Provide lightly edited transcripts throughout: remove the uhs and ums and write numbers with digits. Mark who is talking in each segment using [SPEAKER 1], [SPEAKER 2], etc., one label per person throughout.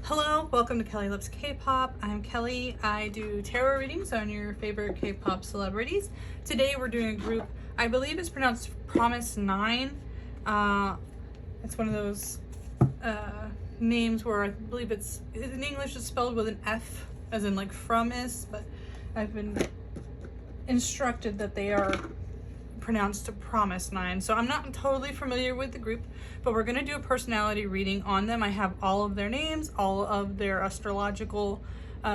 [SPEAKER 1] Hello, welcome to Kelly Loves K-Pop. I'm Kelly. I do tarot readings on your favorite K-pop celebrities. Today we're doing a group, I believe it's pronounced Promise 9. It's one of those names where I believe it's, in English it's spelled with an F, as in like from is, but I've been instructed that they are pronounced Promise 9. So I'm not totally familiar with the group, but we're going to do a personality reading on them. I have all of their names, all of their astrological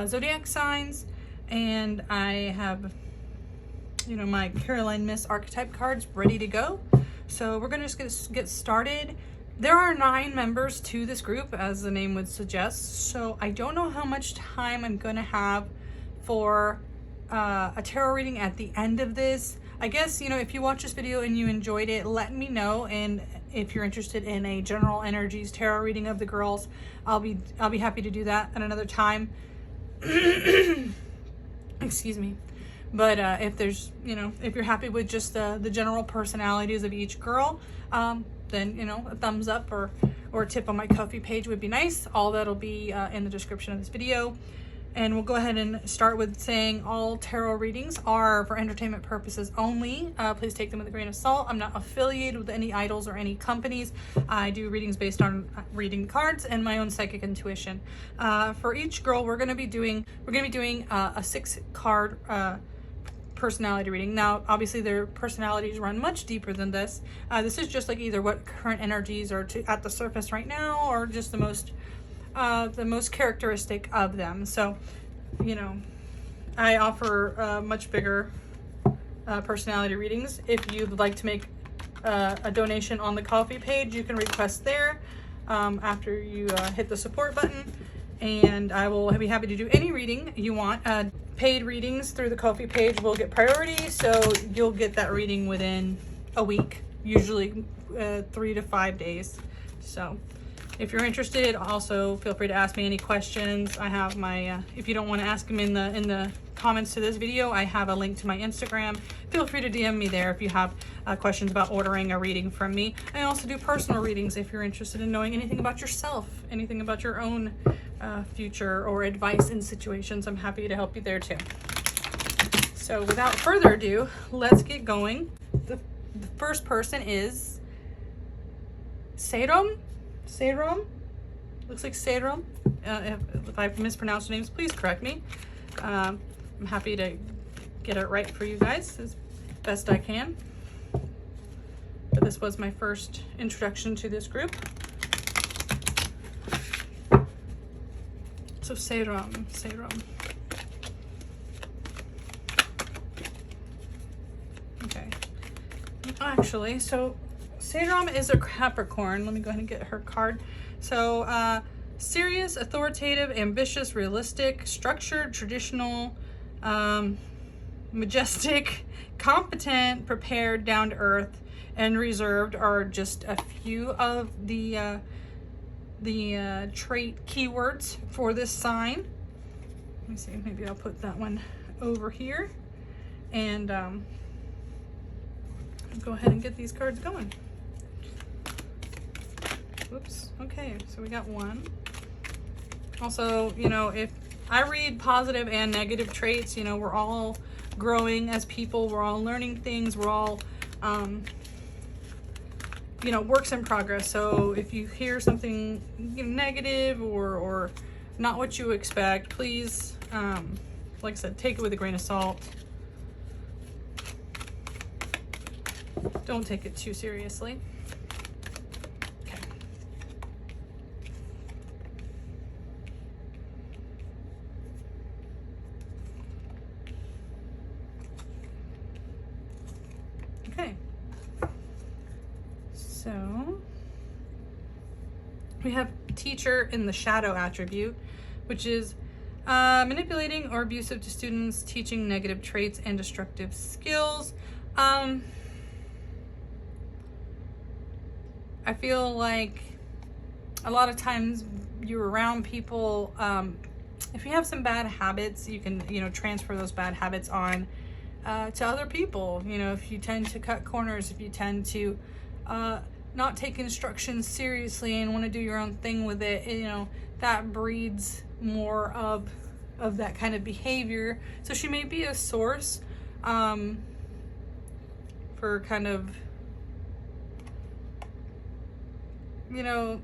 [SPEAKER 1] zodiac signs, and I have, you know, my Caroline Miss archetype cards ready to go. So we're going to just get started. There are 9 members to this group, as the name would suggest, so I don't know how much time I'm going to have for a tarot reading at the end of this. I guess, you know, if you watch this video and you enjoyed it, let me know. And if you're interested in a general energies tarot reading of the girls, I'll be happy to do that at another time. Excuse me. But if there's, you know, if you're happy with just the general personalities of each girl, then, you know, a thumbs up or a tip on my Ko-fi page would be nice. All that'll be in the description of this video. And we'll go ahead and start with saying all tarot readings are for entertainment purposes only. Please take them with a grain of salt. I'm not affiliated with any idols or any companies. I do readings based on reading cards and my own psychic intuition. For each girl, we're going to be doing a 6-card personality reading. Now, obviously, their personalities run much deeper than this. This is just like either what current energies are at the surface right now, or just the most characteristic of them. So, you know, I offer much bigger personality readings. If you'd like to make a donation on the Ko-fi page, you can request there after you hit the support button, and I will be happy to do any reading you want. Paid readings through the Ko-fi page will get priority, so you'll get that reading within a week, usually 3 to 5 days. So if you're interested, also feel free to ask me any questions. I have my, if you don't want to ask them in the comments to this video, I have a link to my Instagram. Feel free to DM me there if you have questions about ordering a reading from me. I also do personal readings if you're interested in knowing anything about yourself, anything about your own future, or advice in situations. I'm happy to help you there too. So without further ado, let's get going. The first person is Serom. Looks like Serom. If I've mispronounced names, please correct me. I'm happy to get it right for you guys as best I can. But this was my first introduction to this group. So Serom. Okay. Actually, so Serom is a Capricorn. Let me go ahead and get her card. So, serious, authoritative, ambitious, realistic, structured, traditional, majestic, competent, prepared, down to earth, and reserved are just a few of the trait keywords for this sign. Let me see, maybe I'll put that one over here, and go ahead and get these cards going. Oops. Okay, so we got one. Also, you know, if I read positive and negative traits, you know, we're all growing as people, we're all learning things, we're all, you know, works in progress. So if you hear something, you know, negative or not what you expect, please, like I said, take it with a grain of salt. Don't take it too seriously. Okay, so we have teacher in the shadow attribute, which is manipulating or abusive to students, teaching negative traits and destructive skills. I feel like a lot of times you're around people, if you have some bad habits, you can, you know, transfer those bad habits on to other people. You know, if you tend to cut corners, if you tend to not take instructions seriously and want to do your own thing with it, you know, that breeds more of that kind of behavior. So she may be a source for kind of, you know,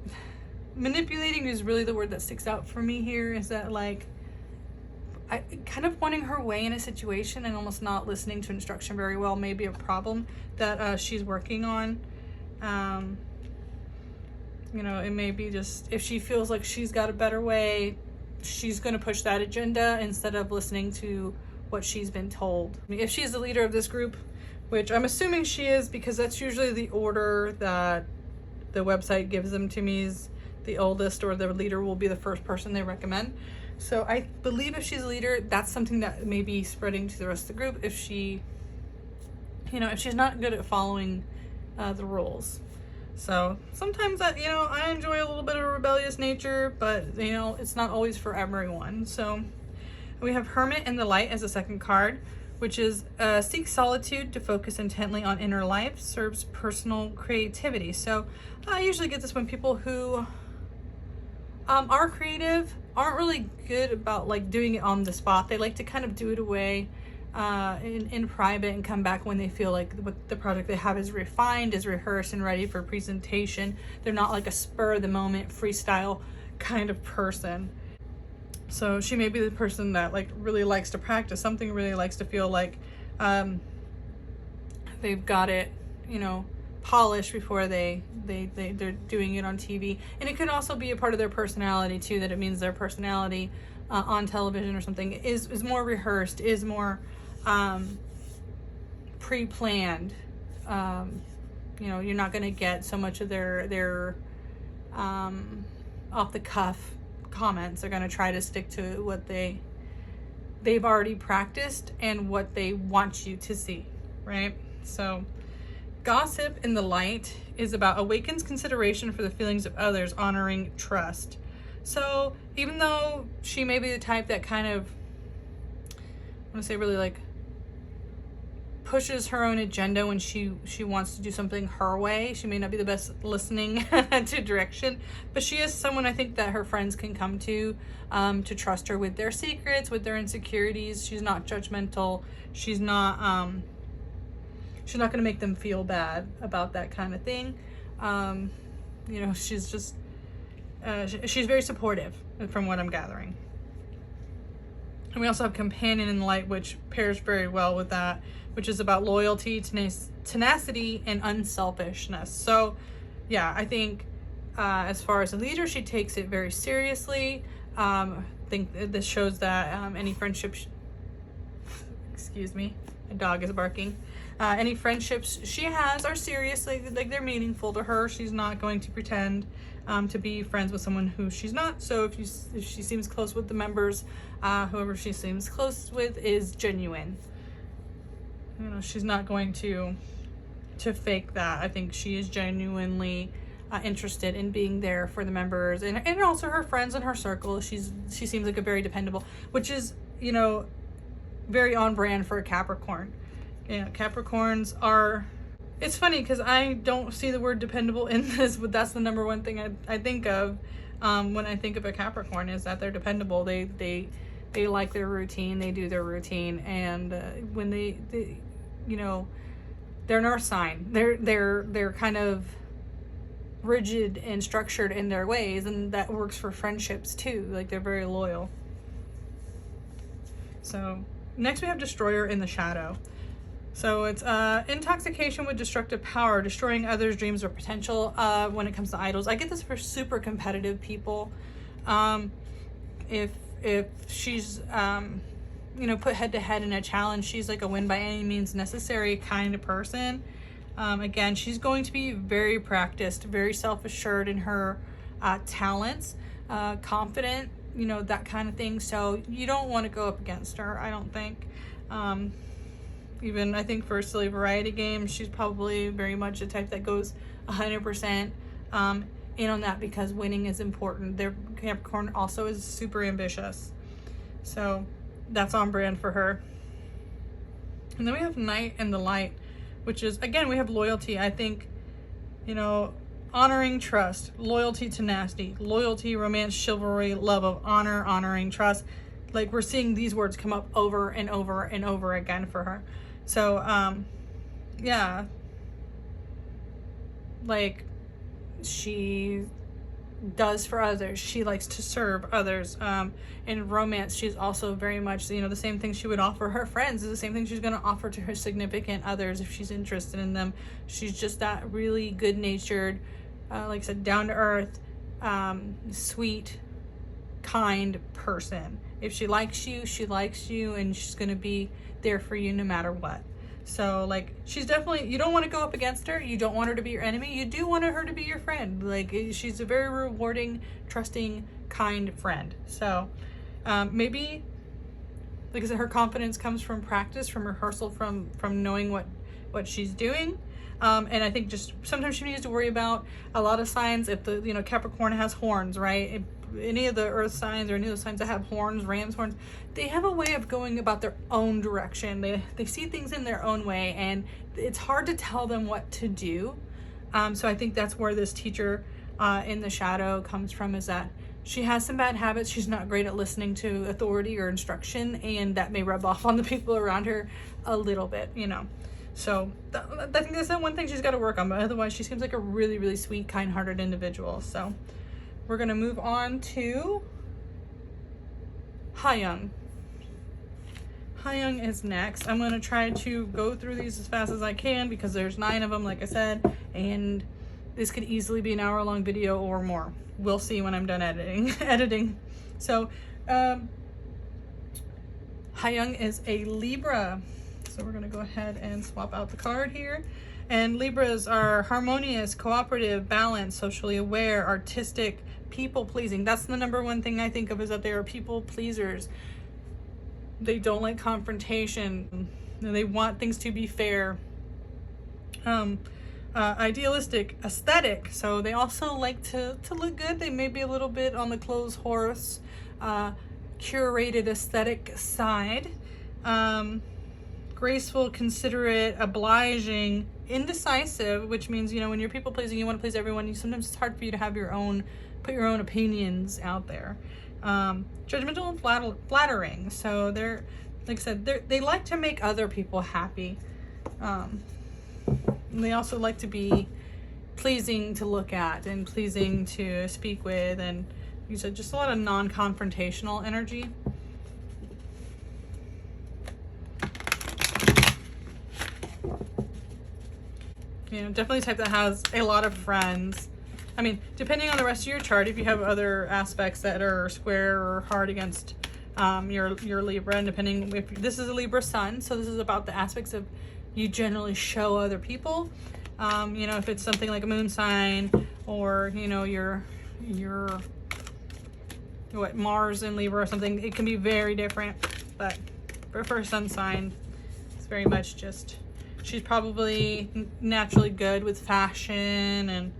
[SPEAKER 1] manipulating is really the word that sticks out for me here, is that like kind of wanting her way in a situation and almost not listening to instruction very well may be a problem that she's working on. You know, it may be just if she feels like she's got a better way, she's going to push that agenda instead of listening to what she's been told. I mean, if she's the leader of this group, which I'm assuming she is because that's usually the order that the website gives them to me, is the oldest or the leader will be the first person they recommend. So I believe if she's a leader, that's something that may be spreading to the rest of the group if she, you know, if she's not good at following the rules. So sometimes that, you know, I enjoy a little bit of a rebellious nature, but you know, it's not always for everyone. So we have Hermit in the light as a second card, which is seeks solitude to focus intently on inner life, serves personal creativity. So I usually get this when people who are creative aren't really good about like doing it on the spot. They like to kind of do it away in private and come back when they feel like what the project they have is refined, is rehearsed and ready for presentation. They're not like a spur of the moment freestyle kind of person. So she may be the person that like really likes to practice something, really likes to feel like they've got it, you know, polished before they're doing it on TV. And it could also be a part of their personality too, that it means their personality on television or something is more rehearsed, is more pre-planned. You know, you're not going to get so much of their off the cuff comments. They're going to try to stick to what they've already practiced and what they want you to see, right? So gossip in the light is about awakens consideration for the feelings of others, honoring trust. So even though she may be the type that kind of, I want to say really like pushes her own agenda when she wants to do something her way, she may not be the best listening to direction, but she is someone I think that her friends can come to trust her with their secrets, with their insecurities. She's not judgmental. She's not going to make them feel bad about that kind of thing. You know, she's just she's very supportive from what I'm gathering. And we also have companion in the light, which pairs very well with that, which is about loyalty, tenacity, and unselfishness. So yeah, I think as far as a leader, she takes it very seriously. I think this shows that any friendships, excuse me, a dog is barking. Any friendships she has are serious, like they're meaningful to her. She's not going to pretend to be friends with someone who she's not. So if she seems close with the members, whoever she seems close with is genuine. You know, she's not going to fake that. I think she is genuinely interested in being there for the members and also her friends and her circle. She seems like a very dependable, which is, you know, very on brand for a Capricorn. Yeah, Capricorns are, it's funny because I don't see the word dependable in this, but that's the number one thing I think of when I think of a Capricorn, is that they're dependable. They like their routine, they do their routine, and when they you know, they're an earth sign. They're kind of rigid and structured in their ways, and that works for friendships too. Like they're very loyal. So next we have Destroyer in the shadow. So it's intoxication with destructive power, destroying others' dreams or potential. When it comes to idols, I get this for super competitive people. If she's you know, put head to head in a challenge, she's like a win by any means necessary kind of person. Again, she's going to be very practiced, very self-assured in her talents, confident, you know, that kind of thing. So you don't want to go up against her, I don't think. Even I think for a silly variety game, she's probably very much the type that goes 100% in on that, because winning is important. Their Capricorn also is super ambitious. So that's on brand for her. And then we have Night and the Light, which is, again, we have loyalty. I think, you know, honoring, trust, loyalty, tenacity, loyalty, romance, chivalry, love of honor, honoring, trust. Like, we're seeing these words come up over and over and over again for her. So, yeah, like, she does for others. She likes to serve others. In romance, she's also very much, you know, the same thing she would offer her friends is the same thing she's going to offer to her significant others if she's interested in them. She's just that really good-natured, like I said, down-to-earth, sweet, kind person. If she likes you, and she's going to be there for you no matter what. So, like, she's definitely, you don't want to go up against her. You don't want her to be your enemy. You do want her to be your friend. Like, she's a very rewarding, trusting, kind friend. So, maybe, like I said, her confidence comes from practice, from rehearsal, from knowing what she's doing. And I think just sometimes she needs to worry about a lot of signs. If the, you know, Capricorn has horns, right? If any of the earth signs or any of the signs that have horns, ram's horns, they have a way of going about their own direction. They see things in their own way, and it's hard to tell them what to do. So I think that's where this teacher in the shadow comes from, is that she has some bad habits. She's not great at listening to authority or instruction, and that may rub off on the people around her a little bit, you know. So I think that's the one thing she's got to work on, but otherwise she seems like a really, really sweet, kind-hearted individual. So we're going to move on to Hyung. Hyung is next. I'm going to try to go through these as fast as I can because there's 9 of them, like I said, and this could easily be an hour-long video or more. We'll see when I'm done editing. So Hyung is a Libra. So we're going to go ahead and swap out the card here. And Libras are harmonious, cooperative, balanced, socially aware, artistic, people-pleasing. That's the number one thing I think of, is that they are people-pleasers. They don't like confrontation. They want things to be fair. Idealistic, aesthetic. So they also like to look good. They may be a little bit on the clothes horse, curated aesthetic side. Graceful, considerate, obliging, indecisive, which means, you know, when you're people pleasing, you want to please everyone. Sometimes it's hard for you to have put your own opinions out there. Judgmental and flattering. So they're, like I said, they like to make other people happy. And they also like to be pleasing to look at and pleasing to speak with, and you said just a lot of non-confrontational energy. You know, definitely a type that has a lot of friends. I mean, depending on the rest of your chart, if you have other aspects that are square or hard against your Libra, and depending if this is a Libra sun, so this is about the aspects of you generally show other people. You know, if it's something like a moon sign, or, you know, your Mars in Libra or something, it can be very different. But for a sun sign, it's very much just, she's probably naturally good with fashion, and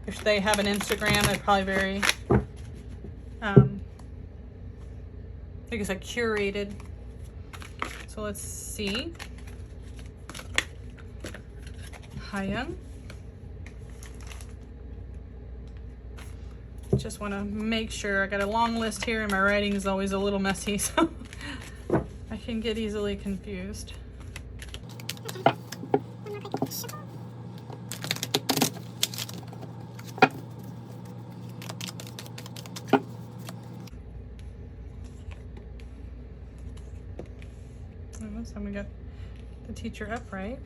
[SPEAKER 1] if they have an Instagram, they're probably very, like I said, curated. So let's see. Hyung. Just want to make sure. I got a long list here, and my writing is always a little messy, so I can get easily confused. So we got the teacher upright.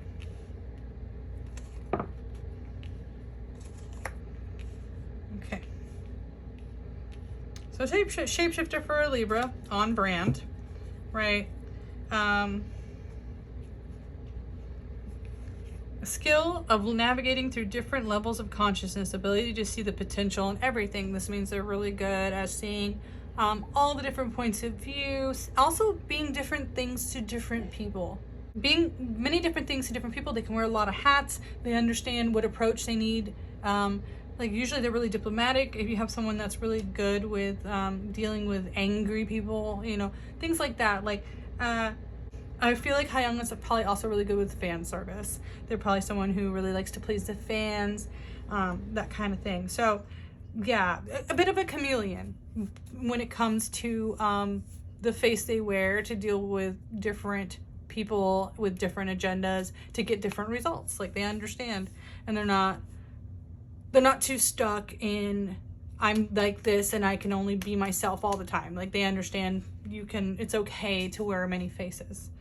[SPEAKER 1] Okay. So shapeshifter for a Libra, on brand, right? A skill of navigating through different levels of consciousness, ability to see the potential in everything. This means they're really good at seeing all the different points of view, also being different things to different people. Being many different things to different people. They can wear a lot of hats. They understand what approach they need. Like, usually they're really diplomatic. If you have someone that's really good with dealing with angry people, you know, things like that. Like, I feel like Hyung is probably also really good with fan service. They're probably someone who really likes to please the fans. that kind of thing. So yeah, a bit of a chameleon when it comes to the face they wear to deal with different people with different agendas to get different results. Like, they understand, and they're not too stuck in, I'm like this and I can only be myself all the time. Like, they understand it's okay to wear many faces.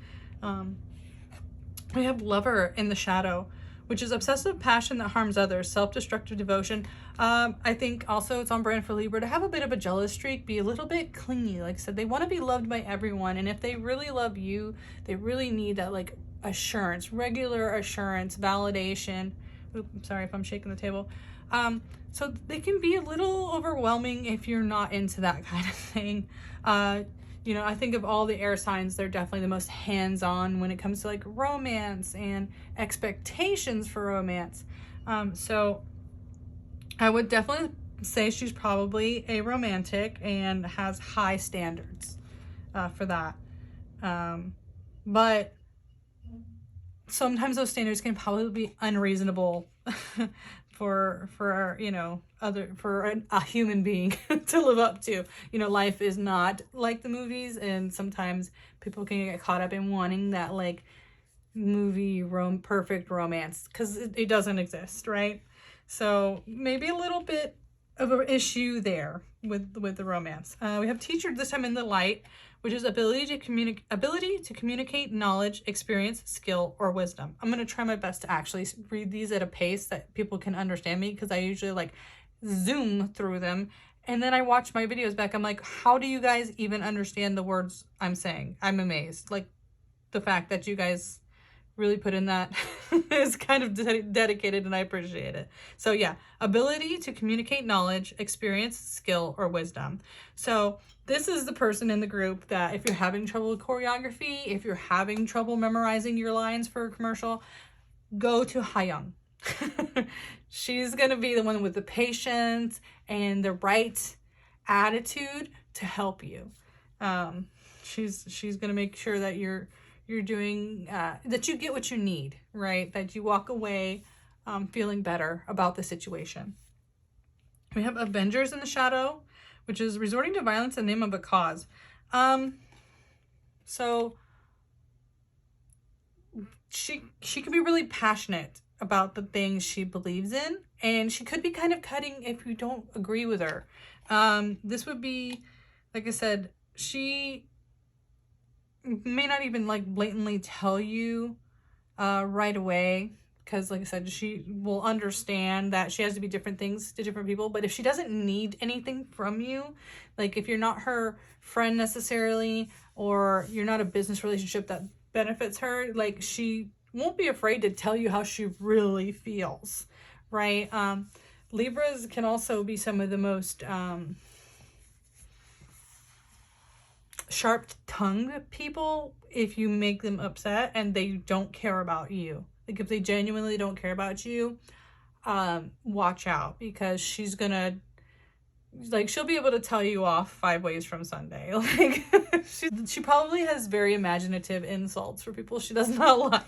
[SPEAKER 1] We have Lover in the shadow, which is obsessive passion that harms others, self-destructive devotion. I think also it's on brand for Libra to have a bit of a jealous streak, be a little bit clingy. Like I said, they want to be loved by everyone. And if they really love you, they really need that like assurance, regular assurance, validation. Oops, I'm sorry if I'm shaking the table. So they can be a little overwhelming if you're not into that kind of thing. I think of all the air signs, they're definitely the most hands-on when it comes to like romance and expectations for romance. So I would definitely say she's probably a romantic and has high standards for that. But sometimes those standards can probably be unreasonable for a human being to live up to. Life is not like the movies, and sometimes people can get caught up in wanting that like movie perfect romance, because it doesn't exist, right? So maybe a little bit of an issue there with the romance. We have Teacher this time in the light, which is ability to communicate knowledge, experience, skill, or wisdom. I'm going to try my best to actually read these at a pace that people can understand me, because I usually like zoom through them. And then I watch my videos back. I'm like, how do you guys even understand the words I'm saying? I'm amazed. Like, the fact that you guys really put in that is kind of dedicated, and I appreciate it. So yeah, ability to communicate knowledge, experience, skill, or wisdom. So this is the person in the group that if you're having trouble with choreography, if you're having trouble memorizing your lines for a commercial, go to Hyung. She's going to be the one with the patience and the right attitude to help you. She's going to make sure that you're doing, that you get what you need, right? That you walk away feeling better about the situation. We have Avengers in the shadow, which is resorting to violence in the name of a cause. So she could be really passionate about the things she believes in, and she could be kind of cutting if you don't agree with her. This would be, like I said, she may not even like blatantly tell you right away, because like I said, she will understand that she has to be different things to different people. But if she doesn't need anything from you, like if you're not her friend necessarily, or you're not a business relationship that benefits her, like she won't be afraid to tell you how she really feels, right? Libras can also be some of the most sharp-tongued people if you make them upset and they don't care about you. Like, if they genuinely don't care about you, watch out, because she's gonna, like, she'll be able to tell you off 5 ways from Sunday. Like, she probably has very imaginative insults for people she does not like.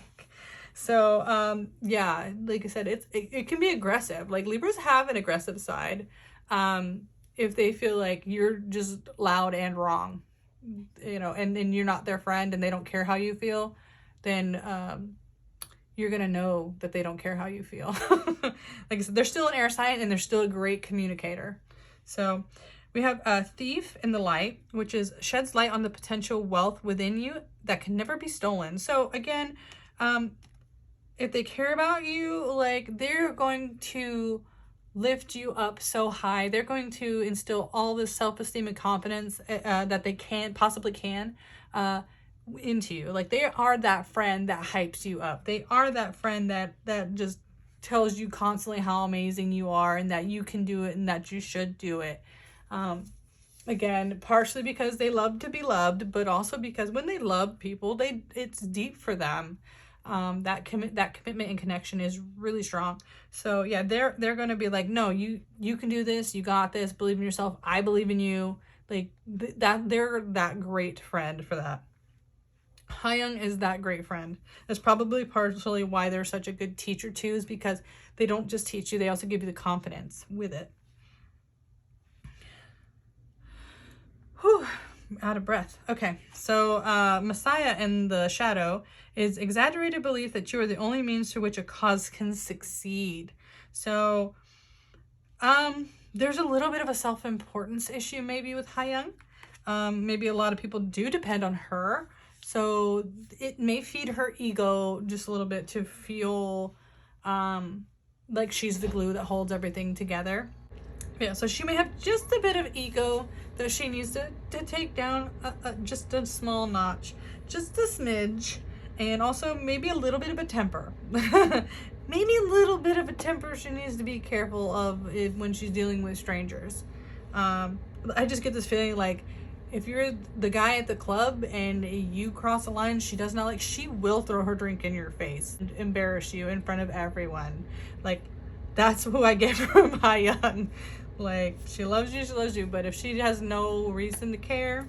[SPEAKER 1] So yeah, like I said, it can be aggressive. Like, Libras have an aggressive side if they feel like you're just loud and wrong, and you're not their friend and they don't care how you feel, then you're gonna know that they don't care how you feel. Like I said, they're still an air sign and they're still a great communicator. So we have a Thief in the light, which is sheds light on the potential wealth within you that can never be stolen. So again, if they care about you, like, they're going to lift you up so high. They're going to instill all this self-esteem and confidence that they possibly can into you. Like, they are that friend that hypes you up. They are that friend that just tells you constantly how amazing you are and that you can do it and that you should do it. Again, partially because they love to be loved, but also because when they love people, it's deep for them. That commitment and connection is really strong. So yeah, they're going to be like, no, you can do this. You got this. Believe in yourself. I believe in you. Like, that they're that great friend for that. Hyung is that great friend. That's probably partially why they're such a good teacher too, is because they don't just teach you, they also give you the confidence with it. Whew, out of breath. Okay, so Messiah in the shadow is exaggerated belief that you are the only means through which a cause can succeed. So there's a little bit of a self-importance issue maybe with Hyung. Maybe a lot of people do depend on her. So it may feed her ego just a little bit to feel like she's the glue that holds everything together. Yeah, so she may have just a bit of ego that she needs to take down just a small notch, just a smidge, and also maybe a little bit of a temper. Maybe a little bit of a temper she needs to be careful of when she's dealing with strangers. I just get this feeling like if you're the guy at the club and you cross a line she does not like, she will throw her drink in your face and embarrass you in front of everyone. Like, that's who I get from Hyun. Like, she loves you, but if she has no reason to care,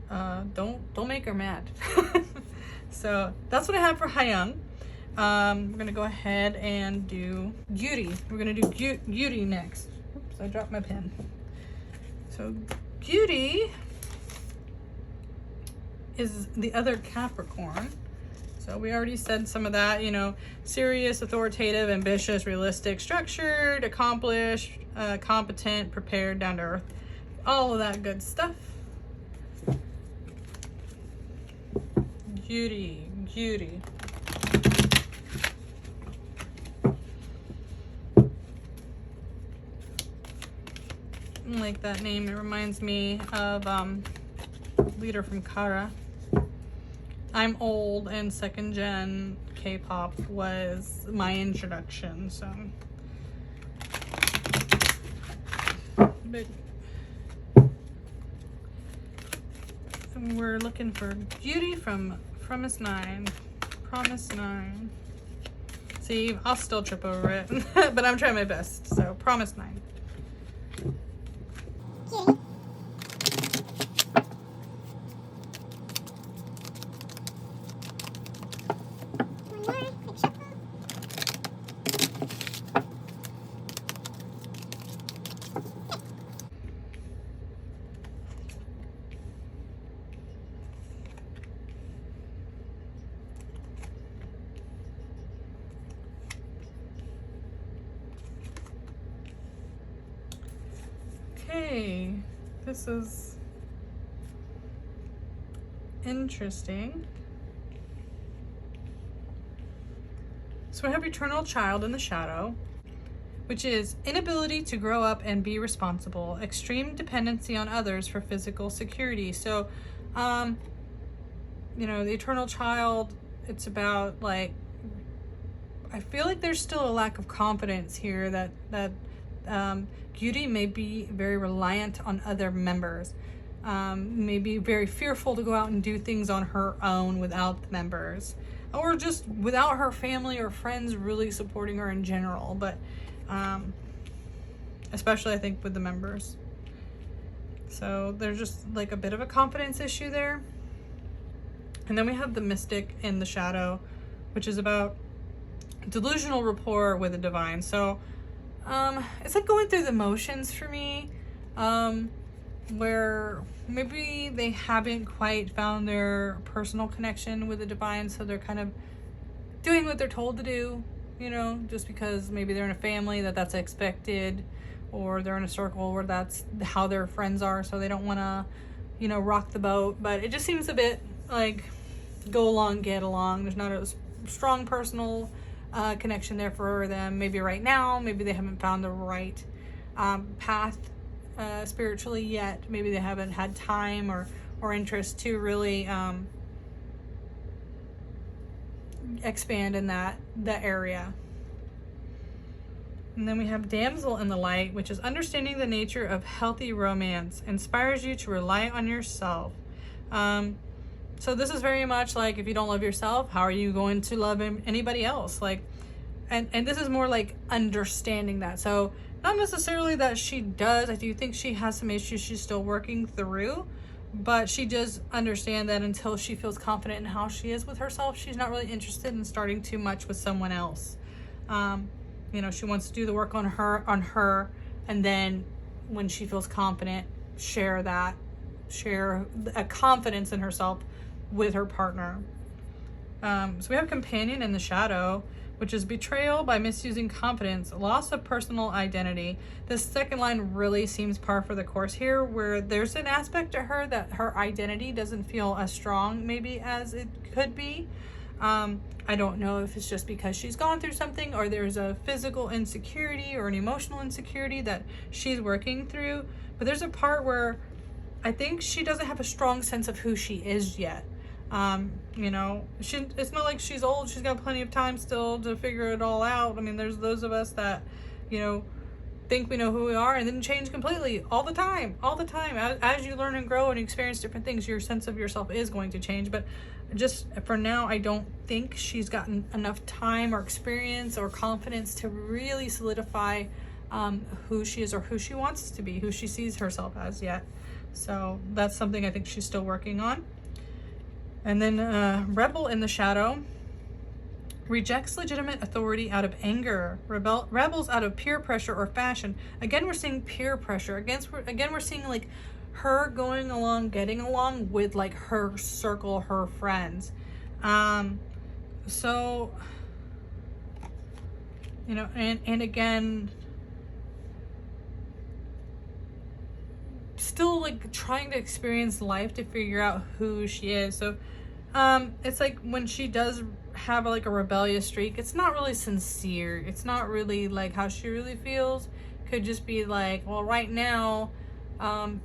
[SPEAKER 1] don't make her mad. So that's what I have for Hyun. We're gonna go ahead and do Beauty. We're gonna do Beauty next. Oops, I dropped my pen. So Beauty is the other Capricorn. So we already said some of that, you know, serious, authoritative, ambitious, realistic, structured, accomplished, competent, prepared, down to earth, all of that good stuff. Beauty. I like that name. It reminds me of leader from Kara. I'm old, and second gen K-pop was my introduction, so. But we're looking for Beauty from Promise 9. Promise 9. See, I'll still trip over it, but I'm trying my best. So, Promise 9. Okay, this is interesting. So I have Eternal Child in the shadow, which is inability to grow up and be responsible, extreme dependency on others for physical security. So, you know, the Eternal Child, it's about, like, I feel like there's still a lack of confidence here that Beauty may be very reliant on other members, may be very fearful to go out and do things on her own without the members, or just without her family or friends really supporting her in general, but especially I think with the members. So there's just like a bit of a confidence issue there. And then we have the Mystic in the shadow, which is about delusional rapport with the divine. So it's like going through the motions for me, where maybe they haven't quite found their personal connection with the divine, so they're kind of doing what they're told to do, you know, just because maybe they're in a family that's expected, or they're in a circle where that's how their friends are, so they don't want to, you know, rock the boat. But it just seems a bit like go along, get along. There's not a strong personal connection there for them. Maybe right now, maybe they haven't found the right path spiritually yet. Maybe they haven't had time or interest to really expand in that area. And then we have Damsel in the Light, which is understanding the nature of healthy romance, inspires you to rely on yourself. So this is very much like, if you don't love yourself, how are you going to love anybody else? Like, and this is more like understanding that. So not necessarily that she does. I do think she has some issues she's still working through, but she does understand that until she feels confident in how she is with herself, she's not really interested in starting too much with someone else. You know, she wants to do the work on her, and then when she feels confident, share a confidence in herself with her partner. So we have companion in the shadow, which is betrayal by misusing confidence, loss of personal identity. This second line really seems par for the course here, where there's an aspect to her that her identity doesn't feel as strong maybe as it could be. I don't know if it's just because she's gone through something, or there's a physical insecurity or an emotional insecurity that she's working through. But there's a part where I think she doesn't have a strong sense of who she is yet. You know, it's not like she's old. She's got plenty of time still to figure it all out. I mean, there's those of us that, you know, think we know who we are and then change completely all the time. As you learn and grow and experience different things, your sense of yourself is going to change. But just for now, I don't think she's gotten enough time or experience or confidence to really solidify who she is or who she wants to be, who she sees herself as yet. So that's something I think she's still working on. And then rebel in the shadow rejects legitimate authority out of anger, rebels out of peer pressure or fashion. Again, we're seeing peer pressure. Again, we're seeing like her getting along with like her circle, her friends. So, you know, and again, still like trying to experience life to figure out who she is. So it's like when she does have like a rebellious streak, it's not really sincere. It's not really like how she really feels. Could just be like, well, right now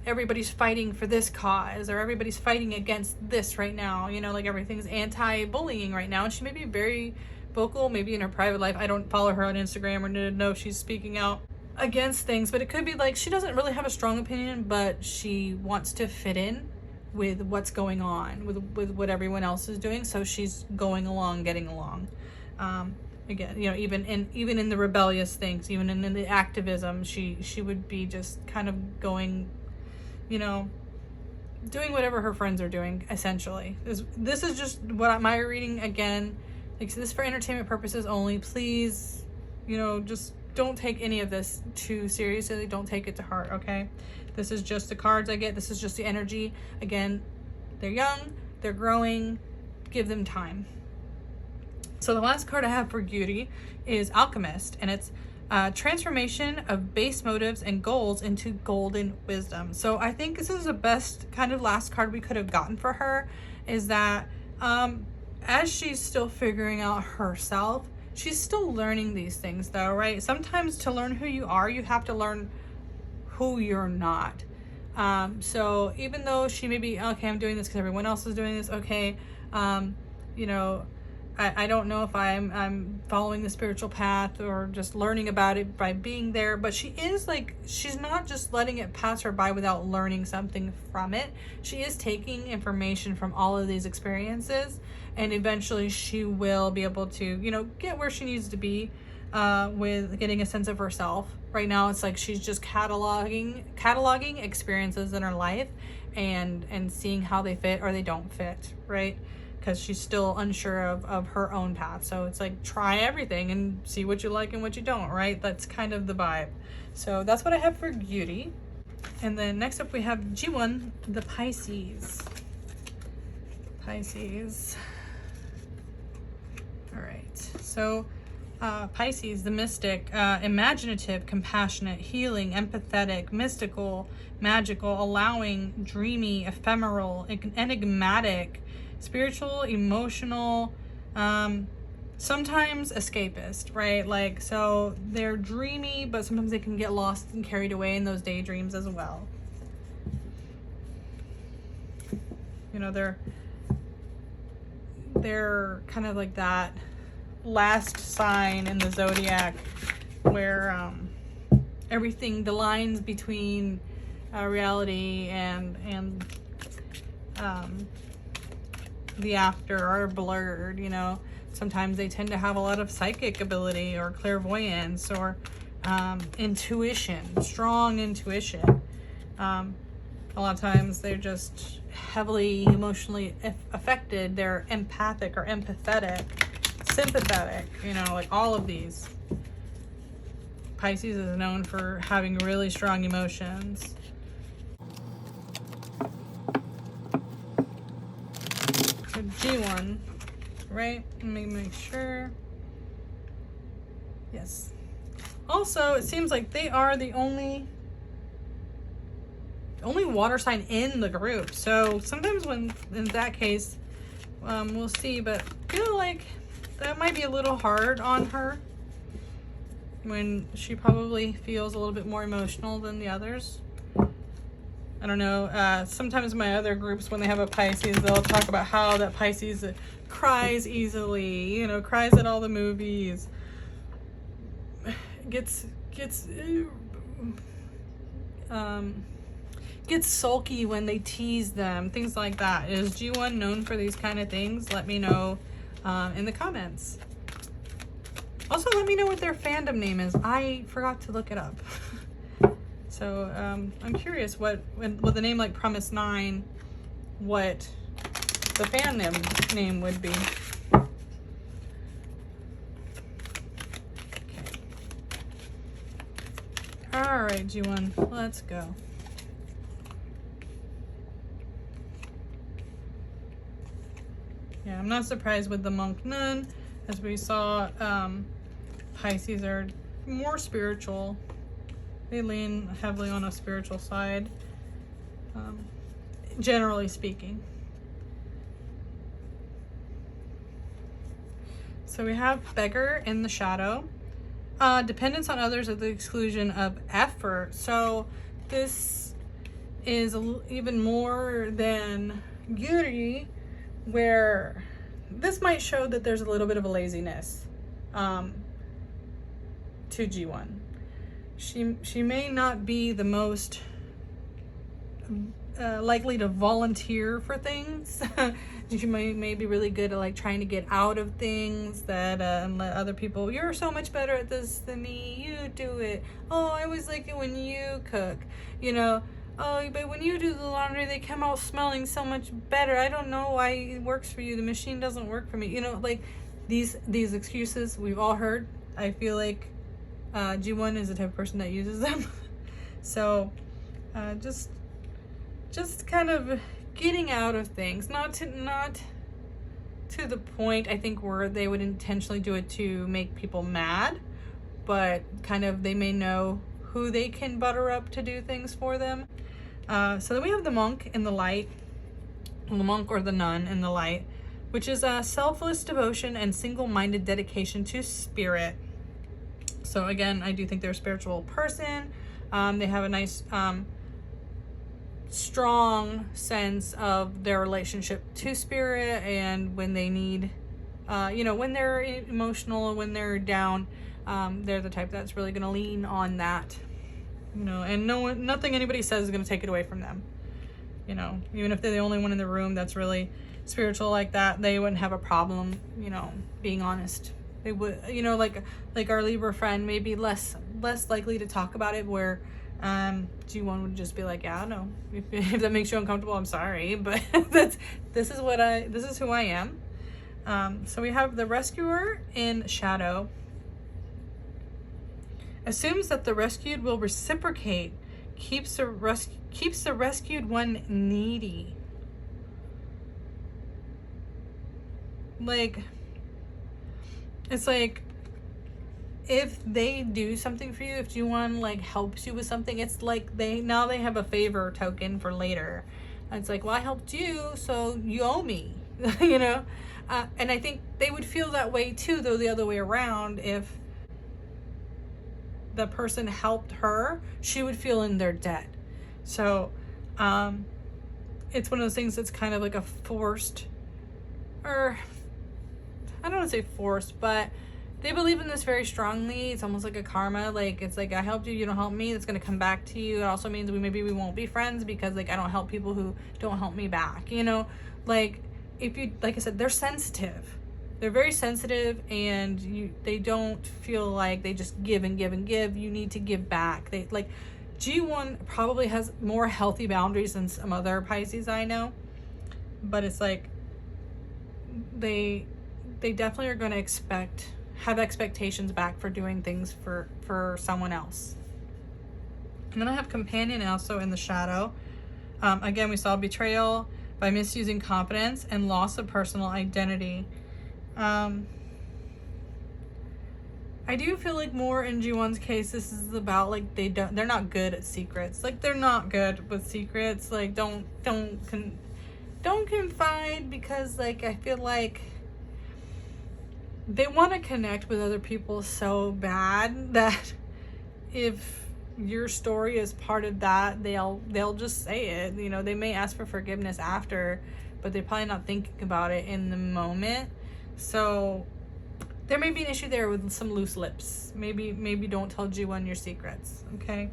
[SPEAKER 1] everybody's fighting for this cause, or everybody's fighting against this right now, you know, like everything's anti-bullying right now. And she may be very vocal maybe in her private life. I don't follow her on Instagram or know if she's speaking out against things, but it could be like she doesn't really have a strong opinion, but she wants to fit in with what's going on, with what everyone else is doing, so she's going along, getting along. Again, you know, even in the rebellious things, even in the activism, she would be just kind of going, you know, doing whatever her friends are doing, essentially. This is just what my reading, again, like, this is for entertainment purposes only. Please, you know, just don't take any of this too seriously. Don't take it to heart, okay? This is just the cards I get. This is just the energy. Again, they're young, they're growing. Give them time. So the last card I have for Beauty is Alchemist, and it's transformation of base motives and goals into golden wisdom. So I think this is the best kind of last card we could have gotten for her, is that as she's still figuring out herself, she's still learning these things though, right? Sometimes to learn who you are, you have to learn who you're not. So even though she may be, okay, I'm doing this because everyone else is doing this, okay, you know, I don't know if I'm following the spiritual path or just learning about it by being there, but she is like, she's not just letting it pass her by without learning something from it. She is taking information from all of these experiences, and eventually she will be able to, you know, get where she needs to be with getting a sense of herself. Right now it's like she's just cataloging experiences in her life and seeing how they fit or they don't fit, right? Because she's still unsure of her own path. So it's like, try everything and see what you like and what you don't, right? That's kind of the vibe. So that's what I have for Beauty. And then next up we have G1, the Pisces. All right, so Pisces, the mystic, imaginative, compassionate, healing, empathetic, mystical, magical, allowing, dreamy, ephemeral, enigmatic, spiritual, emotional, sometimes escapist, right? Like, so they're dreamy, but sometimes they can get lost and carried away in those daydreams as well. You know, they're kind of like that last sign in the zodiac where everything, the lines between reality and the after are blurred, you know. Sometimes they tend to have a lot of psychic ability or clairvoyance or intuition, strong intuition. A lot of times they're just heavily emotionally affected. They're empathic or empathetic, sympathetic, you know, like all of these. Pisces is known for having really strong emotions. So G1, right? Let me make sure. Yes. Also, it seems like they are the only water sign in the group. So sometimes when, in that case, we'll see, but I feel like that might be a little hard on her when she probably feels a little bit more emotional than the others. I don't know. Sometimes my other groups, when they have a Pisces, they'll talk about how that Pisces cries easily, you know, cries at all the movies, gets sulky when they tease them, things like that. Is G1 known for these kind of things? Let me know in the comments. Also, let me know what their fandom name is. I forgot to look it up. So I'm curious what with a name like Promise 9, what the fan name would be. Okay. All right, G1, let's go. Yeah, I'm not surprised with the Monk Nun. As we saw, Pisces are more spiritual. They lean heavily on a spiritual side, generally speaking. So we have Beggar in the shadow. Dependence on others at the exclusion of effort. So this is even more than Yuri, where this might show that there's a little bit of a laziness to G1. She may not be the most likely to volunteer for things. She may be really good at like trying to get out of things that and let other people, you're so much better at this than me, you do it. Oh, I always like it when you cook, you know. Oh, but when you do the laundry, they come out smelling so much better. I don't know why it works for you. The machine doesn't work for me. You know, like these excuses we've all heard. I feel like G1 is the type of person that uses them. So just kind of getting out of things, not to the point I think where they would intentionally do it to make people mad, but kind of they may know who they can butter up to do things for them. So then we have the monk in the light, the monk or the nun in the light, which is a selfless devotion and single-minded dedication to spirit. So again, I do think they're a spiritual person. They have a nice, strong sense of their relationship to spirit, and when they need, you know, when they're emotional, when they're down, they're the type that's really going to lean on that, you know, and nothing anybody says is going to take it away from them. You know, even if they're the only one in the room that's really spiritual like that, they wouldn't have a problem, you know, being honest. They would, you know, like our Libra friend may be less likely to talk about it, where G1 would just be like, yeah, no, if that makes you uncomfortable, I'm sorry, but this is who I am. So we have the rescuer in shadow. Assumes that the rescued will reciprocate, keeps the rescued one needy. Like, it's like, if they do something for you, if G1 like helps you with something, it's like they have a favor token for later. It's like, well, I helped you, so you owe me, you know? And I think they would feel that way too, though, the other way around. If the person helped her, she would feel in their debt. So it's one of those things that's kind of like a forced, or I don't want to say forced, but they believe in this very strongly. It's almost like a karma. Like, it's like, I helped you, you don't help me, that's going to come back to you. It also means we won't be friends because like I don't help people who don't help me back, you know? Like, if you, like I said, they're sensitive. They're very sensitive, and they don't feel like they just give and give and give. You need to give back. They like, G1 probably has more healthy boundaries than some other Pisces I know, but it's like they definitely are going to have expectations back for doing things for someone else. And then I have companion also in the shadow. Again, we saw betrayal by misusing confidence and loss of personal identity. I do feel like more in G1's case, this is about like they're not good at secrets. Like they're not good with secrets. Like don't confide, because like I feel like they want to connect with other people so bad that if your story is part of that, they'll just say it. You know, they may ask for forgiveness after, but they're probably not thinking about it in the moment. So there may be an issue there with some loose lips. Maybe don't tell G1 your secrets, okay?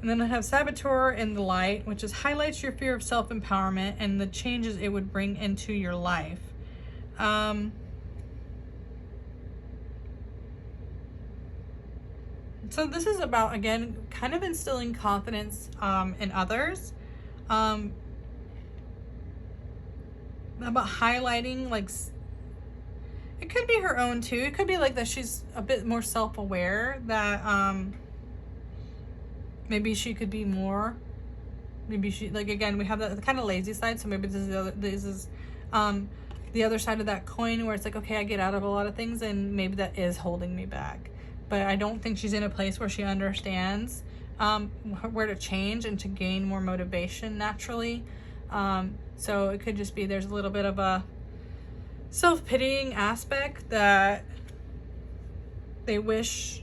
[SPEAKER 1] And then I have Saboteur in the light, which is highlights your fear of self-empowerment and the changes it would bring into your life. So this is about, again, kind of instilling confidence in others. About highlighting, like, it could be her own too. It could be like that she's a bit more self-aware, that maybe she could be more. Maybe she, like, again, we have that kind of lazy side, so maybe this is the other side of that coin, where it's like, okay, I get out of a lot of things and maybe that is holding me back. But I don't think she's in a place where she understands where to change and to gain more motivation naturally. So it could just be there's a little bit of a self-pitying aspect that they wish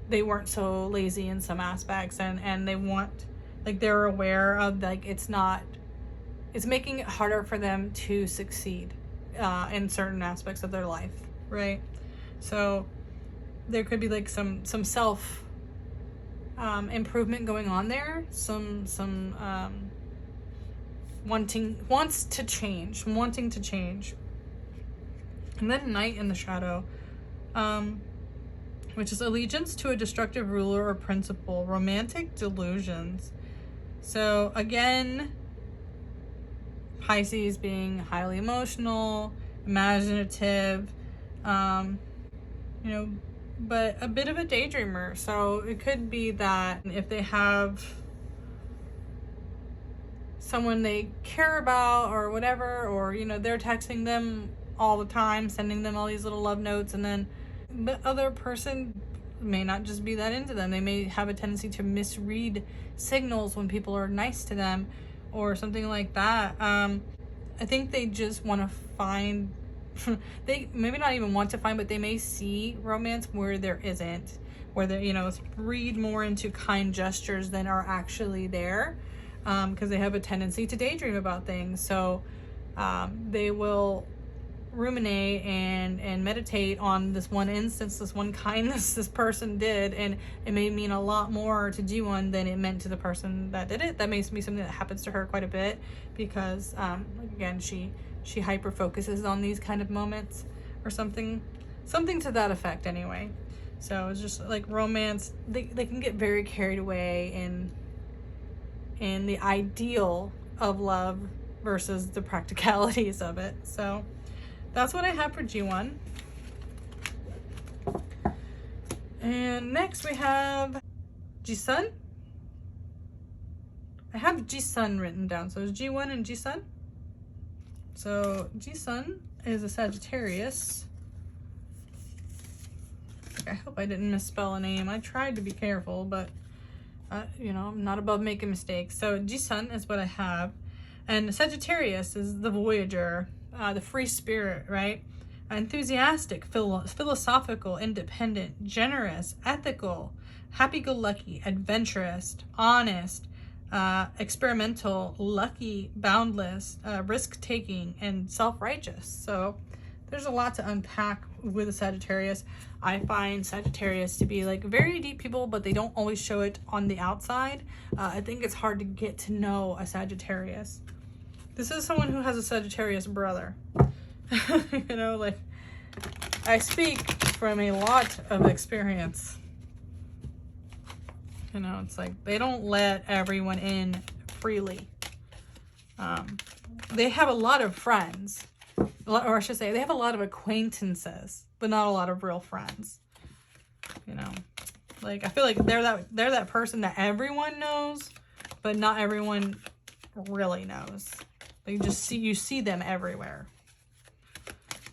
[SPEAKER 1] they weren't so lazy in some aspects, and they want, like, they're aware of, like, it's making it harder for them to succeed in certain aspects of their life, right? So there could be like some self improvement going on there, some wanting to change. And then Knight in the shadow, which is allegiance to a destructive ruler or principle, romantic delusions. So again, Pisces being highly emotional, imaginative, but a bit of a daydreamer. So it could be that if they have someone they care about or whatever, or, they're texting them all the time, sending them all these little love notes, and then the other person may not just be that into them. They may have a tendency to misread signals when people are nice to them or something like that. I think they just want to find they maybe not even want to find, but they may see romance where there isn't, where they read more into kind gestures than are actually there, because they have a tendency to daydream about things. So they will ruminate and meditate on this one instance, this one kindness this person did, and it may mean a lot more to G1 than it meant to the person that did it. That may be something that happens to her quite a bit, because again, she hyper focuses on these kind of moments, or something to that effect anyway. So it's just like romance, they can get very carried away in the ideal of love versus the practicalities of it. So that's what I have for G1. And next we have G-Sun. I have G-Sun written down, so it's G1 and G-Sun. So G-Sun is a Sagittarius. I hope I didn't misspell a name. I tried to be careful, but I'm not above making mistakes. So G-Sun is what I have. And Sagittarius is the Voyager, the free spirit, right? Enthusiastic, philosophical, independent, generous, ethical, happy-go-lucky, adventurous, honest, experimental, lucky, boundless, risk-taking, and self-righteous. So there's a lot to unpack with a Sagittarius. I find Sagittarius to be like very deep people, but they don't always show it on the outside. I think it's hard to get to know a Sagittarius. This is someone who has a Sagittarius brother. Like, I speak from a lot of experience. You know, it's like they don't let everyone in freely. They have a lot of friends, or I should say they have a lot of acquaintances, but not a lot of real friends. You know, like I feel like they're that person that everyone knows, but not everyone really knows. Like you see them everywhere.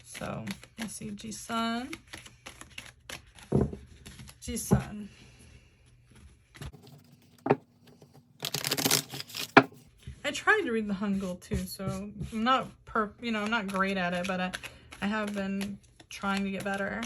[SPEAKER 1] So let's see, Jisun. I tried to read the Hangul too, so I'm not I'm not great at it, but I have been trying to get better.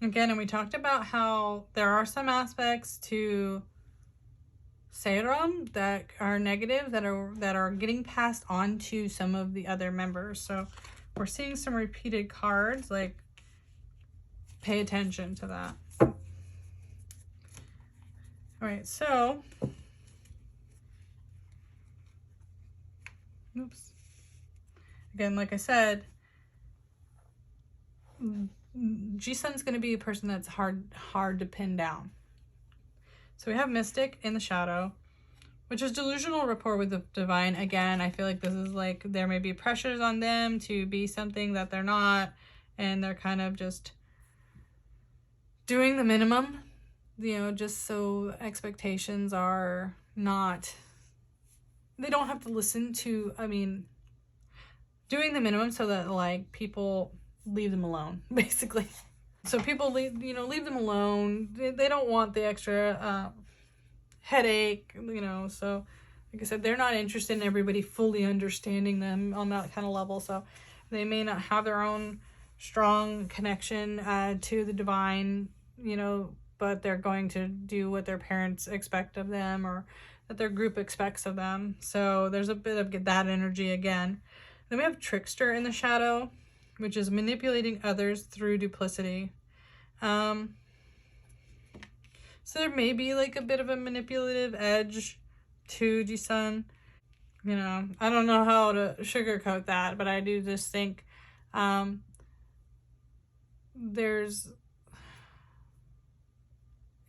[SPEAKER 1] Again, and we talked about how there are some aspects to Serum that are negative, that are getting passed on to some of the other members. So we're seeing some repeated cards, like pay attention to that. All right, so oops. Again, like I said, Jisun's going to be a person that's hard to pin down. So we have Mystic in the shadow, which is delusional rapport with the divine. Again, I feel like this is like there may be pressures on them to be something that they're not, and they're kind of just doing the minimum, you know, just so expectations are not, they don't have to listen to, I mean, doing the minimum so that like people leave them alone, basically. So people leave them alone. They don't want the extra headache, you know. So like I said, they're not interested in everybody fully understanding them on that kind of level. So they may not have their own strong connection to the divine, you know, but they're going to do what their parents expect of them or that their group expects of them. So there's a bit of that energy again. Then we have Trickster in the shadow, which is manipulating others through duplicity. So there may be like a bit of a manipulative edge to Jisun. You know, I don't know how to sugarcoat that, but I do just think there's,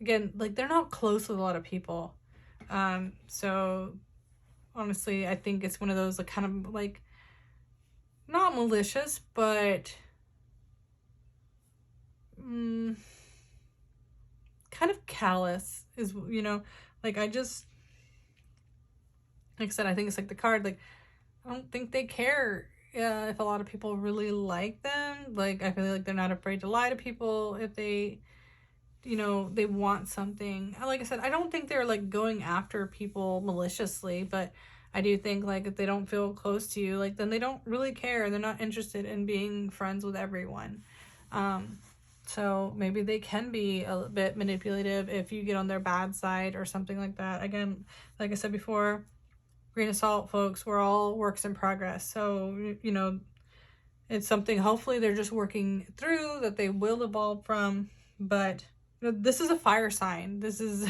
[SPEAKER 1] again, like they're not close with a lot of people. So honestly, I think it's one of those like kind of like not malicious, but kind of callous is, you know, like I just, like I said, I think it's like the card, like I don't think they care if a lot of people really like them. Like I feel like they're not afraid to lie to people if they, you know, they want something. Like I said, I don't think they're like going after people maliciously, but I do think like if they don't feel close to you, like then they don't really care. They're not interested in being friends with everyone. So maybe they can be a bit manipulative if you get on their bad side or something like that. Again, like I said before, grain of salt, folks, we're all works in progress. So, you know, it's something hopefully they're just working through that they will evolve from. But you know, this is a fire sign. This is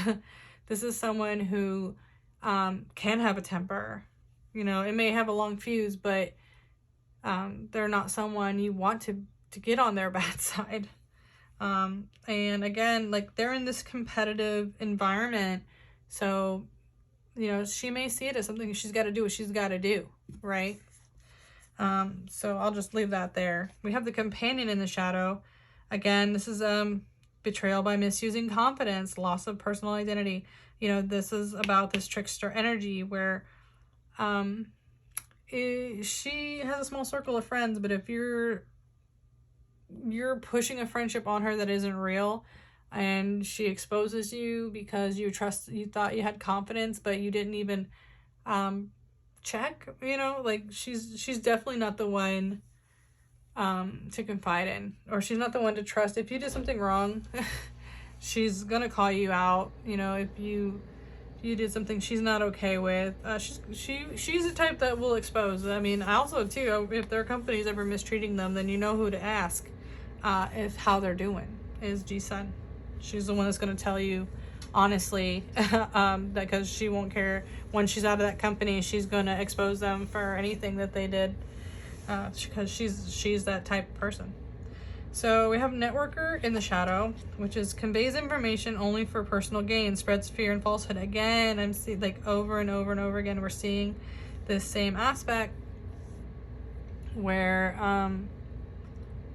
[SPEAKER 1] someone who can have a temper. You know, it may have a long fuse, but they're not someone you want to get on their bad side. And again, like they're in this competitive environment. So, you know, she may see it as something she's got to do what she's got to do, right? So I'll just leave that there. We have the companion in the shadow. Again, this is betrayal by misusing confidence, loss of personal identity. You know, this is about this trickster energy where she has a small circle of friends, but if you're pushing a friendship on her that isn't real, and she exposes you because you thought you had confidence, but you didn't even check, you know, like she's definitely not the one to confide in, or she's not the one to trust. If you did something wrong, she's gonna call you out. You know, if you did something she's not okay with, she's the type that will expose. I mean, also too, if their company's ever mistreating them, then you know who to ask if how they're doing is Jisun. She's the one that's going to tell you honestly, because she won't care when she's out of that company. She's gonna expose them for anything that they did, because she's that type of person. So we have networker in the shadow, which is conveys information only for personal gain, spreads fear and falsehood. Again, I'm seeing, like, over and over and over again, we're seeing this same aspect where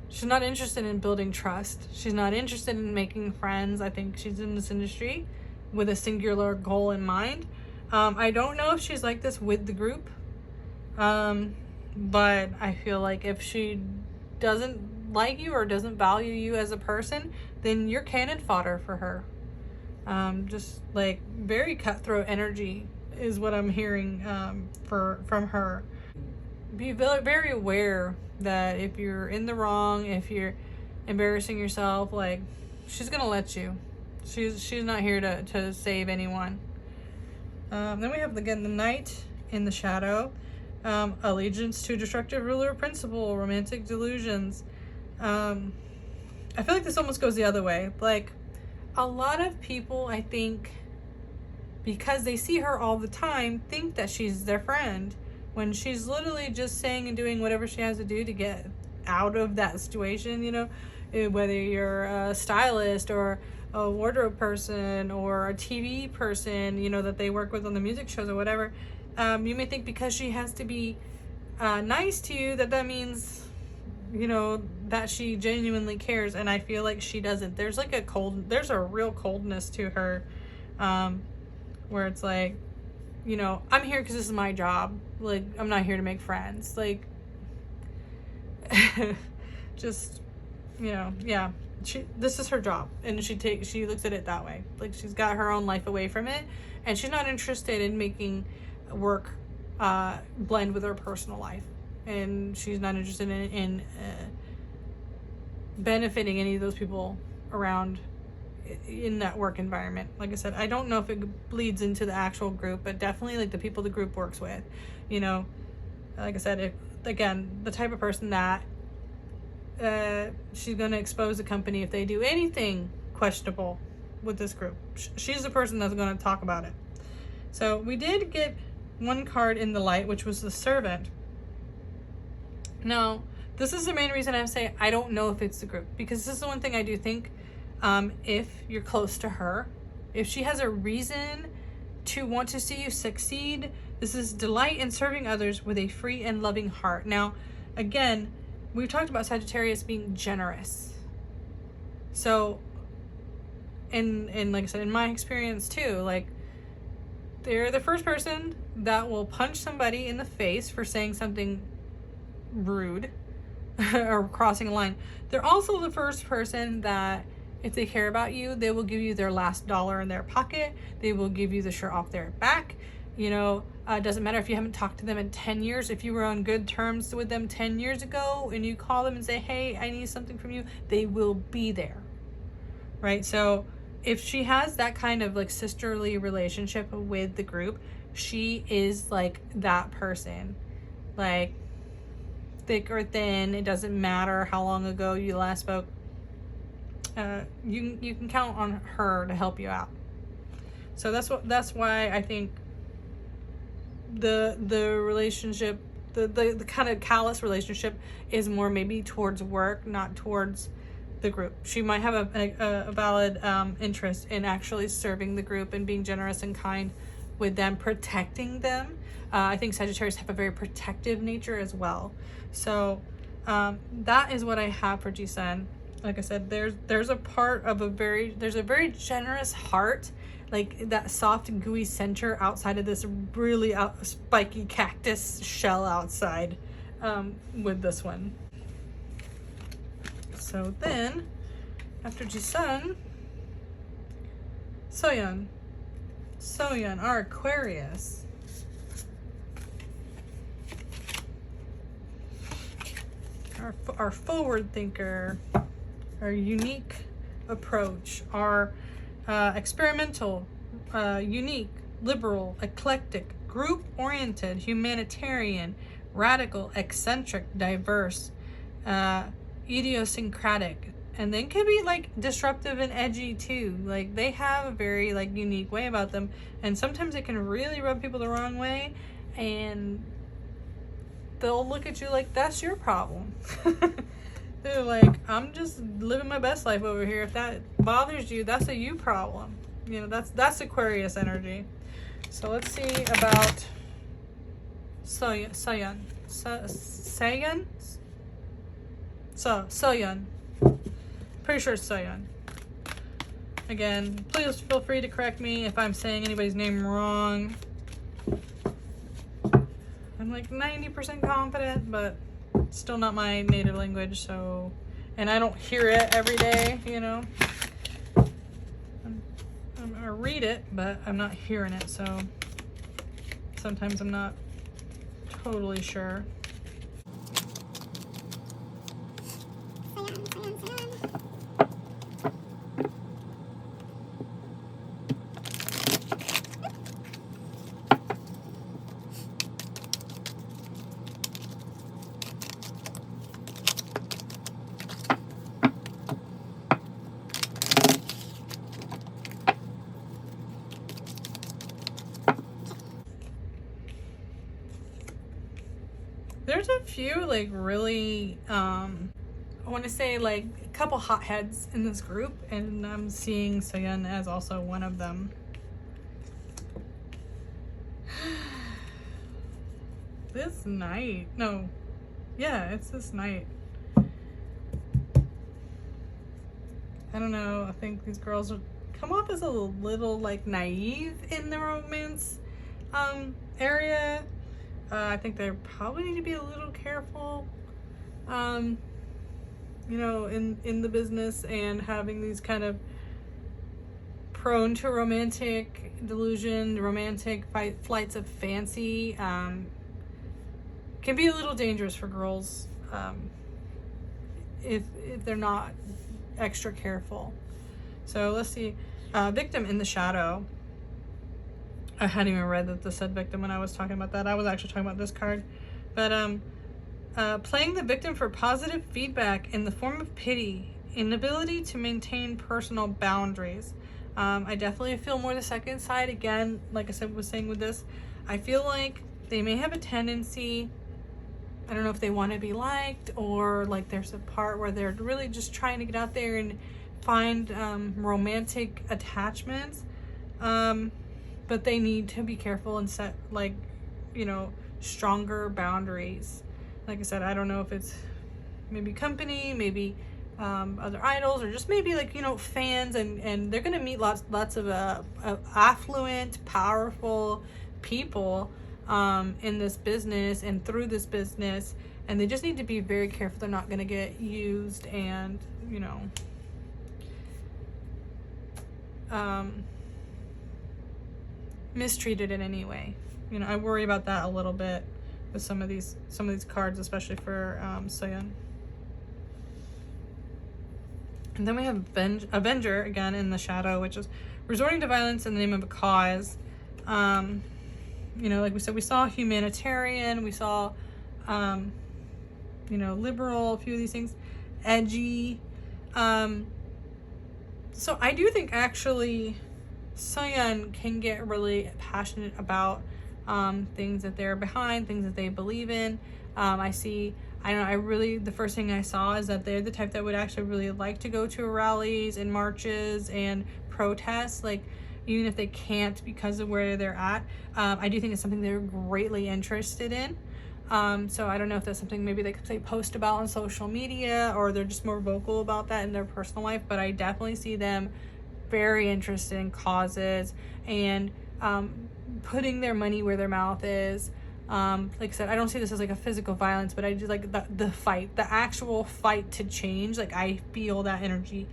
[SPEAKER 1] she's not interested in building trust. She's not interested in making friends. I think she's in this industry with a singular goal in mind. I don't know if she's like this with the group, but I feel like if she doesn't like you or doesn't value you as a person, then you're cannon fodder for her. Just like very cutthroat energy is what I'm hearing from her. Be very aware that if you're in the wrong, if you're embarrassing yourself, like, she's gonna let you. She's not here to save anyone. Then we have, again, the knight in the shadow. Allegiance to destructive ruler principle, romantic delusions. I feel like this almost goes the other way. Like, a lot of people, I think, because they see her all the time, think that she's their friend, when she's literally just saying and doing whatever she has to do to get out of that situation, you know, whether you're a stylist or a wardrobe person or a TV person, you know, that they work with on the music shows or whatever. You may think because she has to be nice to you that means, you know, that she genuinely cares, and I feel like she doesn't. There's like there's a real coldness to her, where it's like, you know, I'm here because this is my job. Like, I'm not here to make friends. Like, just, you know, yeah. This is her job, and she looks at it that way. Like, she's got her own life away from it, and she's not interested in making work blend with her personal life, and she's not interested in benefiting any of those people around in that work environment. Like I said, I don't know if it bleeds into the actual group, but definitely, like, the people the group works with, you know, like I said, again, the type of person that she's going to expose the company if they do anything questionable with this group. She's the person that's going to talk about it. So we did get one card in the light, which was the servant. Now, this is the main reason I say I don't know if it's the group, because this is the one thing I do think, if you're close to her, if she has a reason to want to see you succeed, this is delight in serving others with a free and loving heart. Now, again, we've talked about Sagittarius being generous. So, and like I said, in my experience too, like, they're the first person that will punch somebody in the face for saying something rude or crossing a line. They're also the first person that, if they care about you, they will give you their last dollar in their pocket. They will give you the shirt off their back. You know, it doesn't matter if you haven't talked to them in 10 years. If you were on good terms with them 10 years ago and you call them and say, hey, I need something from you, they will be there, right? So if she has that kind of, like, sisterly relationship with the group, she is like that person. Like, thick or thin, it doesn't matter how long ago you last spoke. You can count on her to help you out. So that's why I think the relationship, the kind of callous relationship, is more maybe towards work, not towards the group. She might have a valid interest in actually serving the group and being generous and kind with them, protecting them. I think Sagittarius have a very protective nature as well. So that is what I have for Jisun. Like I said, there's a part of there's a very generous heart, like that soft gooey center outside of this really spiky cactus shell outside, with this one. So then, after Jisun, Soyeon, our Aquarius. Our forward thinker, our unique approach, our experimental, unique, liberal, eclectic, group-oriented, humanitarian, radical, eccentric, diverse, idiosyncratic, and then can be like disruptive and edgy too. Like they have a very like unique way about them, and sometimes it can really rub people the wrong way, and they'll look at you like that's your problem. They're like, I'm just living my best life over here. If that bothers you, that's a you problem. You know, that's Aquarius energy. So let's see about Soyeon. Pretty sure it's Soyeon. Again, please feel free to correct me if I'm saying anybody's name wrong. I'm like 90% confident, but still not my native language, so, and I don't hear it every day, you know. I read it, but I'm not hearing it, so sometimes I'm not totally sure. There's a few like really I want to say like a couple hotheads in this group, and I'm seeing Soyeon as also one of them. This night, no, yeah, it's this night. I don't know, I think these girls come off as a little like naive in the romance area. I think they probably need to be a little careful, you know, in the business, and having these kind of prone to romantic delusion, romantic flights of fancy, can be a little dangerous for girls if they're not extra careful. So let's see, victim in the shadow. I hadn't even read that this said victim when I was talking about that. I was actually talking about this card. But playing the victim for positive feedback in the form of pity, inability to maintain personal boundaries. I definitely feel more the second side. Again, like I said, was saying with this, I feel like they may have a tendency, I don't know if they want to be liked, or like there's a part where they're really just trying to get out there and find romantic attachments. But they need to be careful and set, like, you know, stronger boundaries. Like I said, I don't know if it's maybe company, maybe other idols, or just maybe like, you know, fans, and they're gonna meet lots of affluent, powerful people in this business and through this business, and they just need to be very careful they're not gonna get used and, you know, mistreated in any way. You know, I worry about that a little bit with some of these cards, especially for Soyeon. And then we have Avenger again in the shadow, which is resorting to violence in the name of a cause. You know, like we said, we saw humanitarian, we saw you know, liberal, a few of these things, edgy. So I do think actually Soyeon can get really passionate about things that they're behind, things that they believe in. I don't know, the first thing I saw is that they're the type that would actually really like to go to rallies and marches and protests, like even if they can't because of where they're at. I do think it's something they're greatly interested in. So I don't know if that's something maybe they could say post about on social media, or they're just more vocal about that in their personal life, but I definitely see them very interested in causes and putting their money where their mouth is. Like I said, I don't see this as like a physical violence, but I do like the fight, the actual fight to change. Like I feel that energy.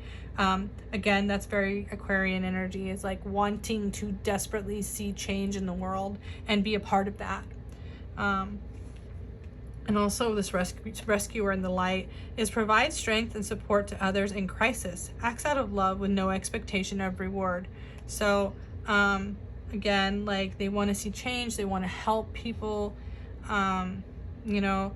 [SPEAKER 1] Again, that's very Aquarian energy, is like wanting to desperately see change in the world and be a part of that. And also this rescuer in the light is provide strength and support to others in crisis, acts out of love with no expectation of reward. So again, like they want to see change, they want to help people, you know,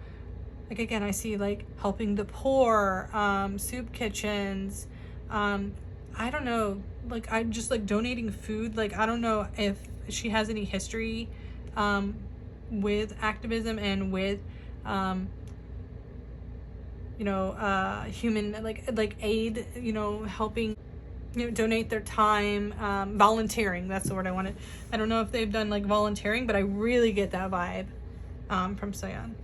[SPEAKER 1] Like, again, I see like helping the poor, soup kitchens, I don't know, like I'm just like donating food. Like, I don't know if she has any history with activism and with you know, human like aid, you know, helping, you know, donate their time, volunteering. That's the word I wanted. I don't know if they've done like volunteering, but I really get that vibe from Soyeon.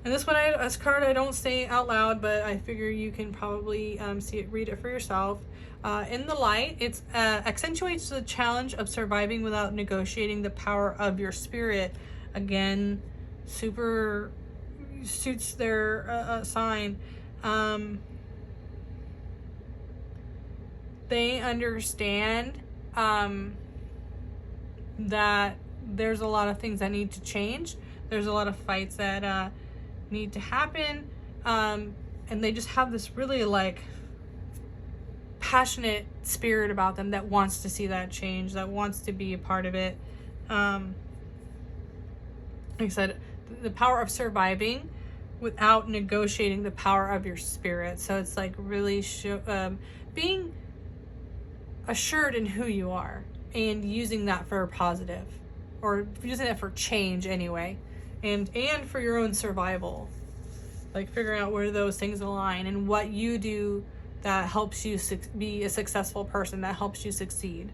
[SPEAKER 1] And this one, this card I don't say out loud, but I figure you can probably see it, read it for yourself. In the light, it accentuates the challenge of surviving without negotiating the power of your spirit. Again, super suits their sign. They understand that there's a lot of things that need to change. There's a lot of fights that need to happen, and they just have this really like passionate spirit about them that wants to see that change, that wants to be a part of it. Like I said, the power of surviving without negotiating the power of your spirit. So it's like really being assured in who you are and using that for a positive, or using it for change anyway, and for your own survival. Like figuring out where those things align and what you do that helps you be a successful person, that helps you succeed.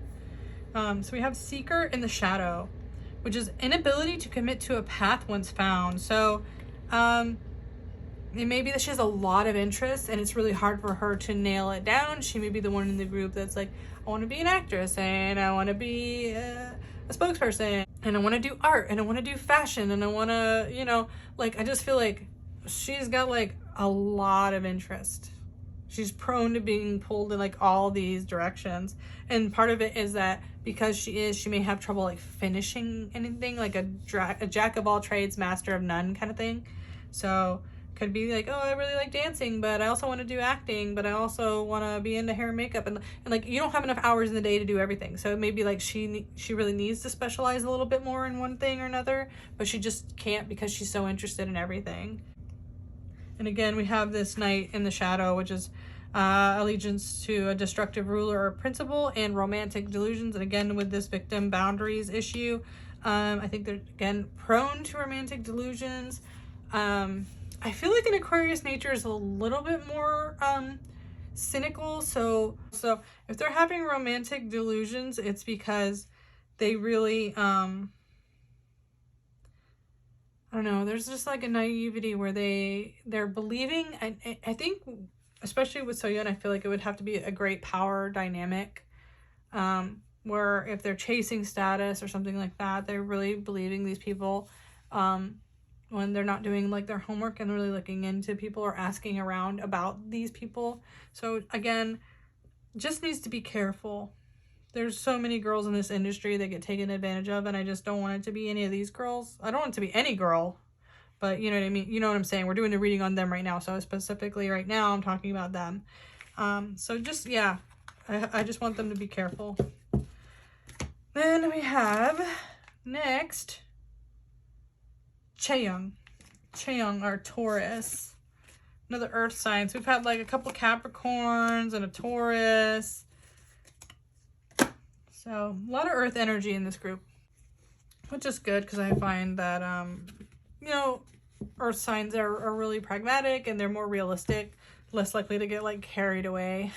[SPEAKER 1] So we have Seeker in the Shadow, which is inability to commit to a path once found. So it may be that she has a lot of interests and it's really hard for her to nail it down. She may be the one in the group that's like, I want to be an actress, and I want to be a spokesperson, and I want to do art, and I want to do fashion, and I want to, you know, like, I just feel like she's got like a lot of interest. She's prone to being pulled in like all these directions. And part of it is that because she may have trouble like finishing anything, like a jack of all trades, master of none kind of thing. So could be like, oh, I really like dancing, but I also want to do acting, but I also want to be into hair and makeup, and like you don't have enough hours in the day to do everything. So it may be like she really needs to specialize a little bit more in one thing or another, but she just can't because she's so interested in everything. And again, we have this Knight in the Shadow, which is allegiance to a destructive ruler or principle and romantic delusions. And again, with this victim boundaries issue, I think they're, again, prone to romantic delusions. I feel like an Aquarius nature is a little bit more cynical. So if they're having romantic delusions, it's because they really, I don't know, there's just like a naivety where they're believing. I think, especially with Soyeon, I feel like it would have to be a great power dynamic, where if they're chasing status or something like that, they're really believing these people, when they're not doing like their homework and really looking into people or asking around about these people. So again, just needs to be careful. There's so many girls in this industry that get taken advantage of, and I just don't want it to be any of these girls. I don't want it to be any girl, but you know what I mean? You know what I'm saying? We're doing a reading on them right now. So specifically right now, I'm talking about them. So just, yeah, I just want them to be careful. Then we have next, Chaeyoung. Chaeyoung, our Taurus. Another earth sign. So we've had like a couple Capricorns and a Taurus. So a lot of earth energy in this group, which is good because I find that, you know, earth signs are really pragmatic and they're more realistic, less likely to get like carried away.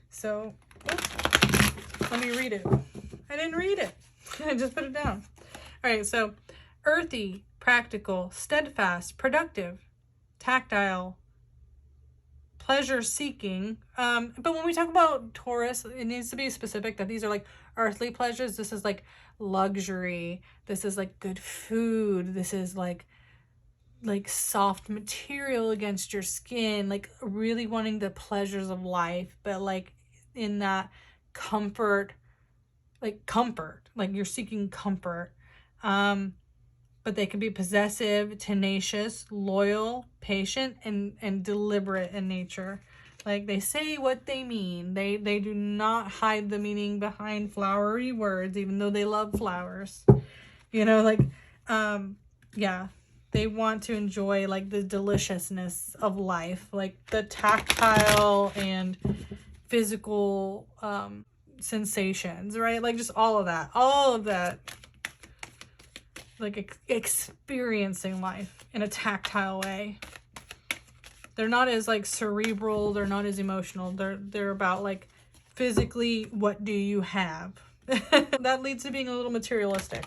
[SPEAKER 1] So let me read it. I didn't read it. I just put it down. All right. So earthy, practical, steadfast, productive, tactile, pleasure seeking. But when we talk about Taurus, it needs to be specific that these are like earthly pleasures. This is like luxury. This is like good food. This is like soft material against your skin, like really wanting the pleasures of life, but like in that comfort, like you're seeking comfort. But they can be possessive, tenacious, loyal, patient, and deliberate in nature. Like they say what they mean. They do not hide the meaning behind flowery words, even though they love flowers. You know, like, yeah, They want to enjoy like the deliciousness of life, like the tactile and physical sensations, right? Like just all of that, like experiencing life in a tactile way. They're not as like cerebral, they're not as emotional. They're about like physically, what do you have? That leads to being a little materialistic.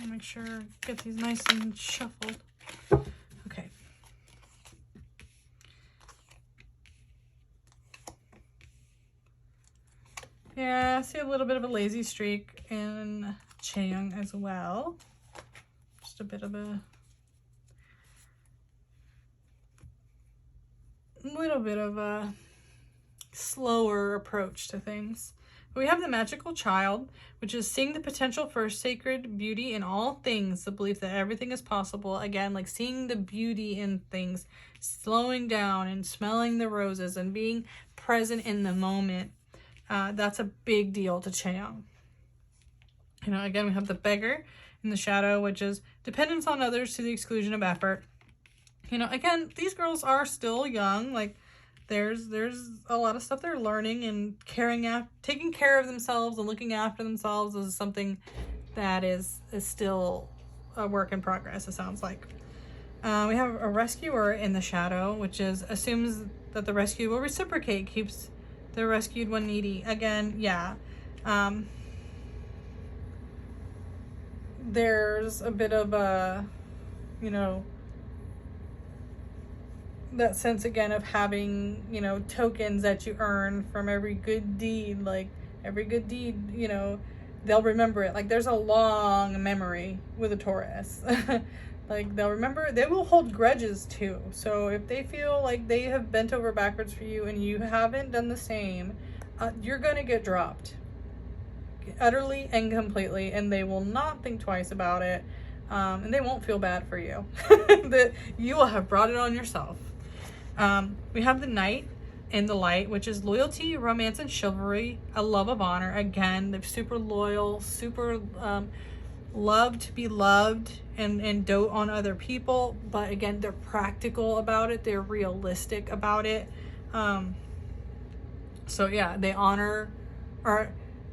[SPEAKER 1] Make sure get these nice and shuffled. Okay. Yeah, I see a little bit of a lazy streak in Hyung as well. Just a bit of a little bit of a slower approach to things. We have the magical child, which is seeing the potential for sacred beauty in all things, the belief that everything is possible. Again, like seeing the beauty in things, slowing down and smelling the roses and being present in the moment. That's a big deal to Hyung. You know, again, we have the beggar in the shadow, which is dependence on others to the exclusion of effort. You know, again, these girls are still young. Like, there's a lot of stuff they're learning, and taking care of themselves and looking after themselves is something that is still a work in progress, it sounds like. We have a rescuer in the shadow, which assumes that the rescue will reciprocate, keeps the rescued one needy. Again, yeah. There's a bit of a, you know, that sense again of having, you know, tokens that you earn from every good deed. Like every good deed, you know, they'll remember it. Like there's a long memory with a Taurus. Like they'll remember, they will hold grudges too. So if they feel like they have bent over backwards for you and you haven't done the same, you're gonna get dropped utterly and completely, and they will not think twice about it. And they won't feel bad for you. That you will have brought it on yourself. We have the knight in the light, which is loyalty, romance, and chivalry, a love of honor. Again, they're super loyal, super love to be loved and dote on other people. But again, they're practical about it. They're realistic about it. So yeah, they honor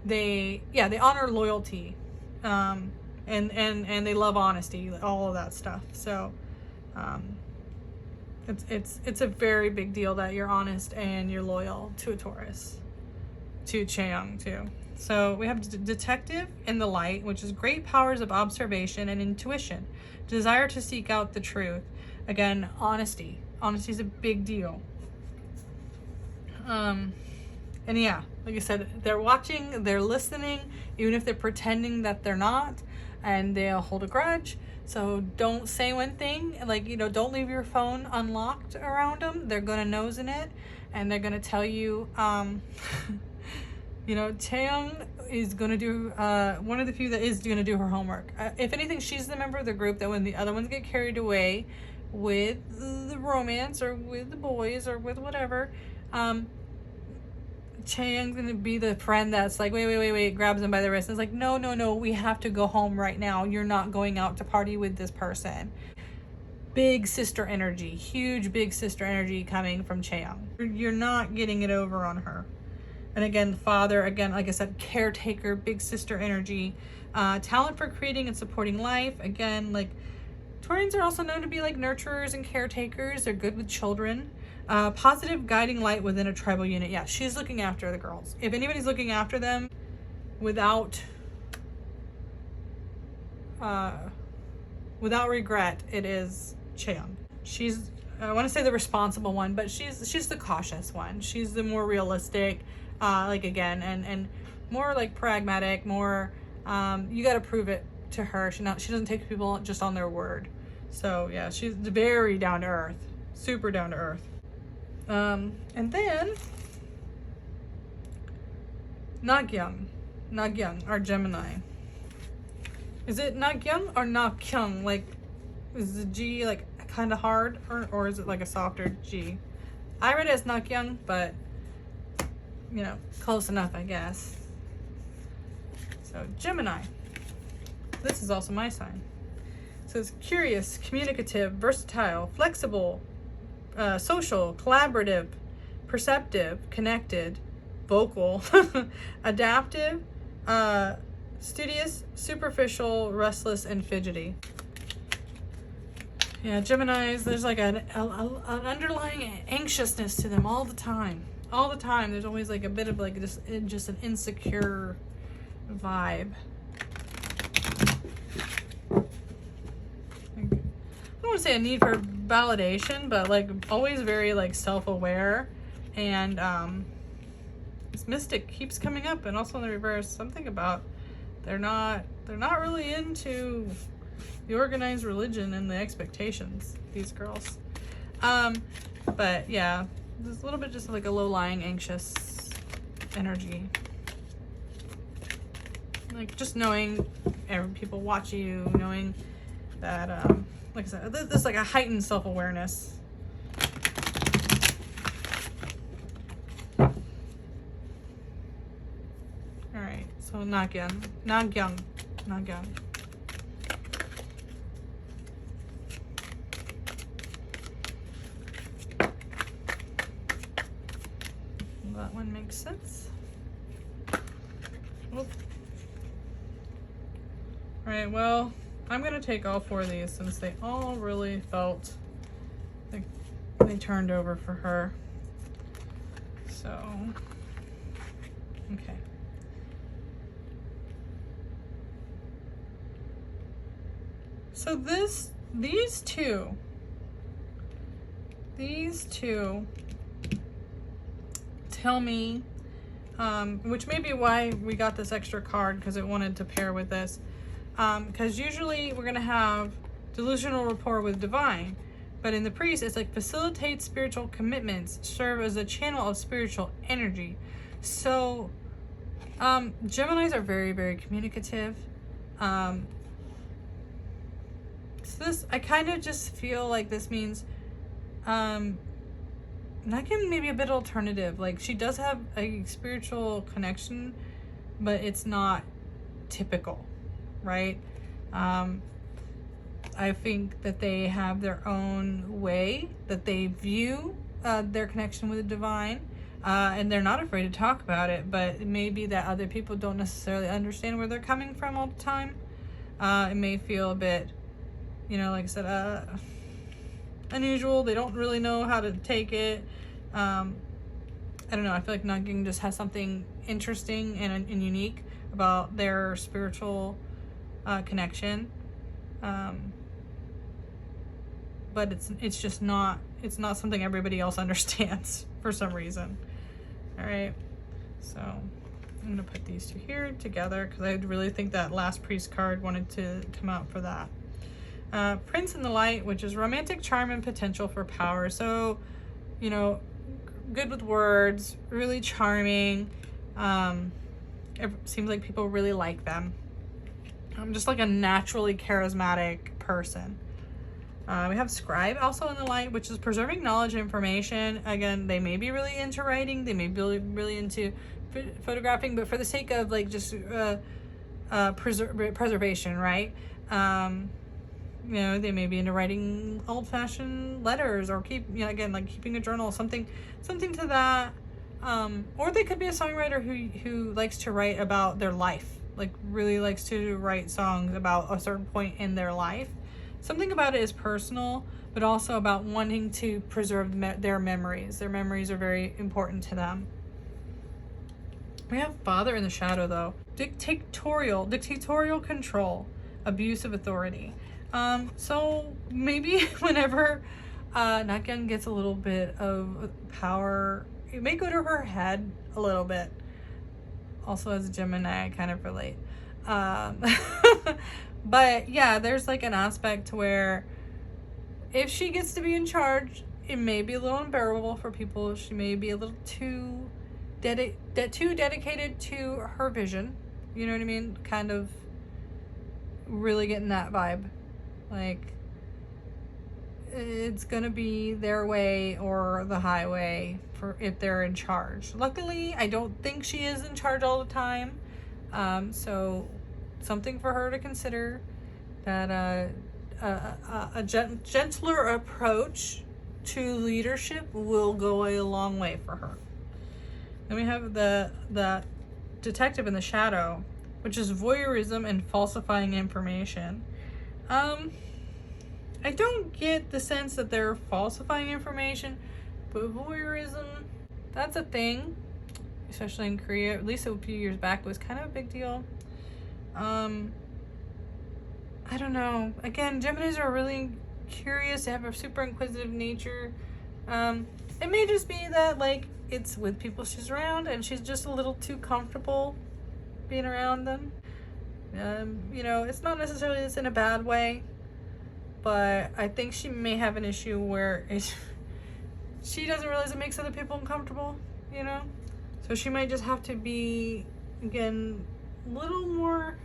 [SPEAKER 1] loyalty. And they love honesty, all of that stuff. So it's a very big deal that you're honest and you're loyal to a Taurus, to Hyung too. So we have detective in the light, which is great powers of observation and intuition, desire to seek out the truth. Again, honesty is a big deal. And yeah, like I said, they're watching, they're listening, even if they're pretending that they're not, and they'll hold a grudge. So don't say one thing, like, you know, don't leave your phone unlocked around them. They're gonna nose in it, and they're gonna tell you, you know, Hyung is gonna do, one of the few that is gonna do her homework. If anything, she's the member of the group that when the other ones get carried away with the romance or with the boys or with whatever, Hyung's gonna be the friend that's like, wait, grabs him by the wrist and is like, no, we have to go home right now. You're not going out to party with this person. Big sister energy, huge big sister energy coming from Hyung. You're not getting it over on her. And again, father, again, like I said, caretaker, big sister energy, talent for creating and supporting life. Again, like Taurians are also known to be like nurturers and caretakers. They're good with children. Positive guiding light within a tribal unit. Yeah, she's looking after the girls. If anybody's looking after them without regret, it is Hyung. She's, I want to say the responsible one, but she's the cautious one. She's the more realistic, like again, and more like pragmatic, more, you got to prove it to her. She doesn't take people just on their word. So yeah, she's very down to earth, super down to earth. And then Young Hyung, our Gemini. Is it Young or Hyung? Like, is the G like kind of hard, or is it like a softer G? I read it as Young, but you know, close enough, I guess. So Gemini. This is also my sign. So it's curious, communicative, versatile, flexible, social, collaborative, perceptive, connected, vocal, adaptive, studious, superficial, restless, and fidgety. Yeah, Geminis, there's like an underlying anxiousness to them all the time. All the time. There's always like a bit of like just an insecure vibe. I don't want to say a need for validation, but like always very like self-aware, and this mystic keeps coming up, and also in the reverse something about they're not really into the organized religion and the expectations, these girls. But yeah, there's a little bit just like a low-lying anxious energy, like just knowing people watch you, knowing that like I said, there's like a heightened self-awareness. All right, so Nagyang. That one makes sense. Oop. All right, well, I'm going to take all four of these since they all really felt like they turned over for her. So, okay. So these two tell me, which may be why we got this extra card, because it wanted to pair with this. Because usually we're going to have delusional rapport with divine, but in the priest it's like facilitate spiritual commitments, serve as a channel of spiritual energy. So Geminis are very, very communicative. So this, I kind of just feel like this means that can maybe a bit alternative. Like she does have a spiritual connection, but it's not typical, right? I think that they have their own way that they view their connection with the divine, and they're not afraid to talk about it, but it may be that other people don't necessarily understand where they're coming from all the time. It may feel a bit, you know, like I said, unusual. They don't really know how to take it. I don't know. I feel like Nagyang just has something interesting and unique about their spiritual connection, but it's just not something everybody else understands for some reason. All right, so I'm gonna put these two here together because I really think that last priest card wanted to come out for that. Prince in the Light, which is romantic charm and potential for power. So, you know, good with words, really charming. It seems like people really like them. Just like a naturally charismatic person. We have Scribe also in the Light, which is preserving knowledge and information. Again, they may be really into writing, they may be really into photographing, but for the sake of like just preservation, right? You know, they may be into writing old-fashioned letters, or again, like keeping a journal, something to that. Or they could be a songwriter who likes to write about their life, like really likes to write songs about a certain point in their life. Something about it is personal, but also about wanting to preserve their memories. Their memories are very important to them. We have Father in the Shadow, though. Dictatorial control, abuse of authority. So maybe whenever Nagyang gets a little bit of power, it may go to her head a little bit. Also, as a Gemini, I kind of relate. But yeah, there's like an aspect to where if she gets to be in charge, it may be a little unbearable for people. She may be a little too dedicated to her vision. You know what I mean? Kind of really getting that vibe. Like, it's gonna be their way or the highway for if they're in charge. Luckily, I don't think she is in charge all the time. So something for her to consider, that a gentler approach to leadership will go a long way for her. Then we have the detective in the shadow, which is voyeurism and falsifying information. I don't get the sense that they're falsifying information, but voyeurism, that's a thing, especially in Korea. At least a few years back, it was kind of a big deal. I don't know. Again, Geminis are really curious. They have a super inquisitive nature. It may just be that, like, it's with people she's around and she's just a little too comfortable being around them. You know, it's not necessarily it's in a bad way, but I think she may have an issue where she doesn't realize it makes other people uncomfortable, you know? So she might just have to be, again, a little more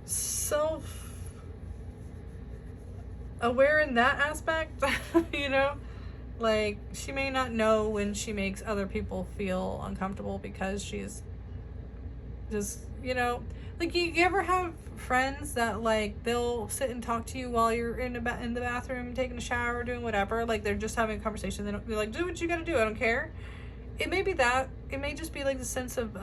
[SPEAKER 1] self-aware in that aspect, you know? Like, she may not know when she makes other people feel uncomfortable because she's just, you know, like, you ever have friends that, like, they'll sit and talk to you while you're in the bathroom taking a shower, doing whatever, like, they're just having a conversation. They're like, do what you gotta do, I don't care. It may be that. It may just be like the sense of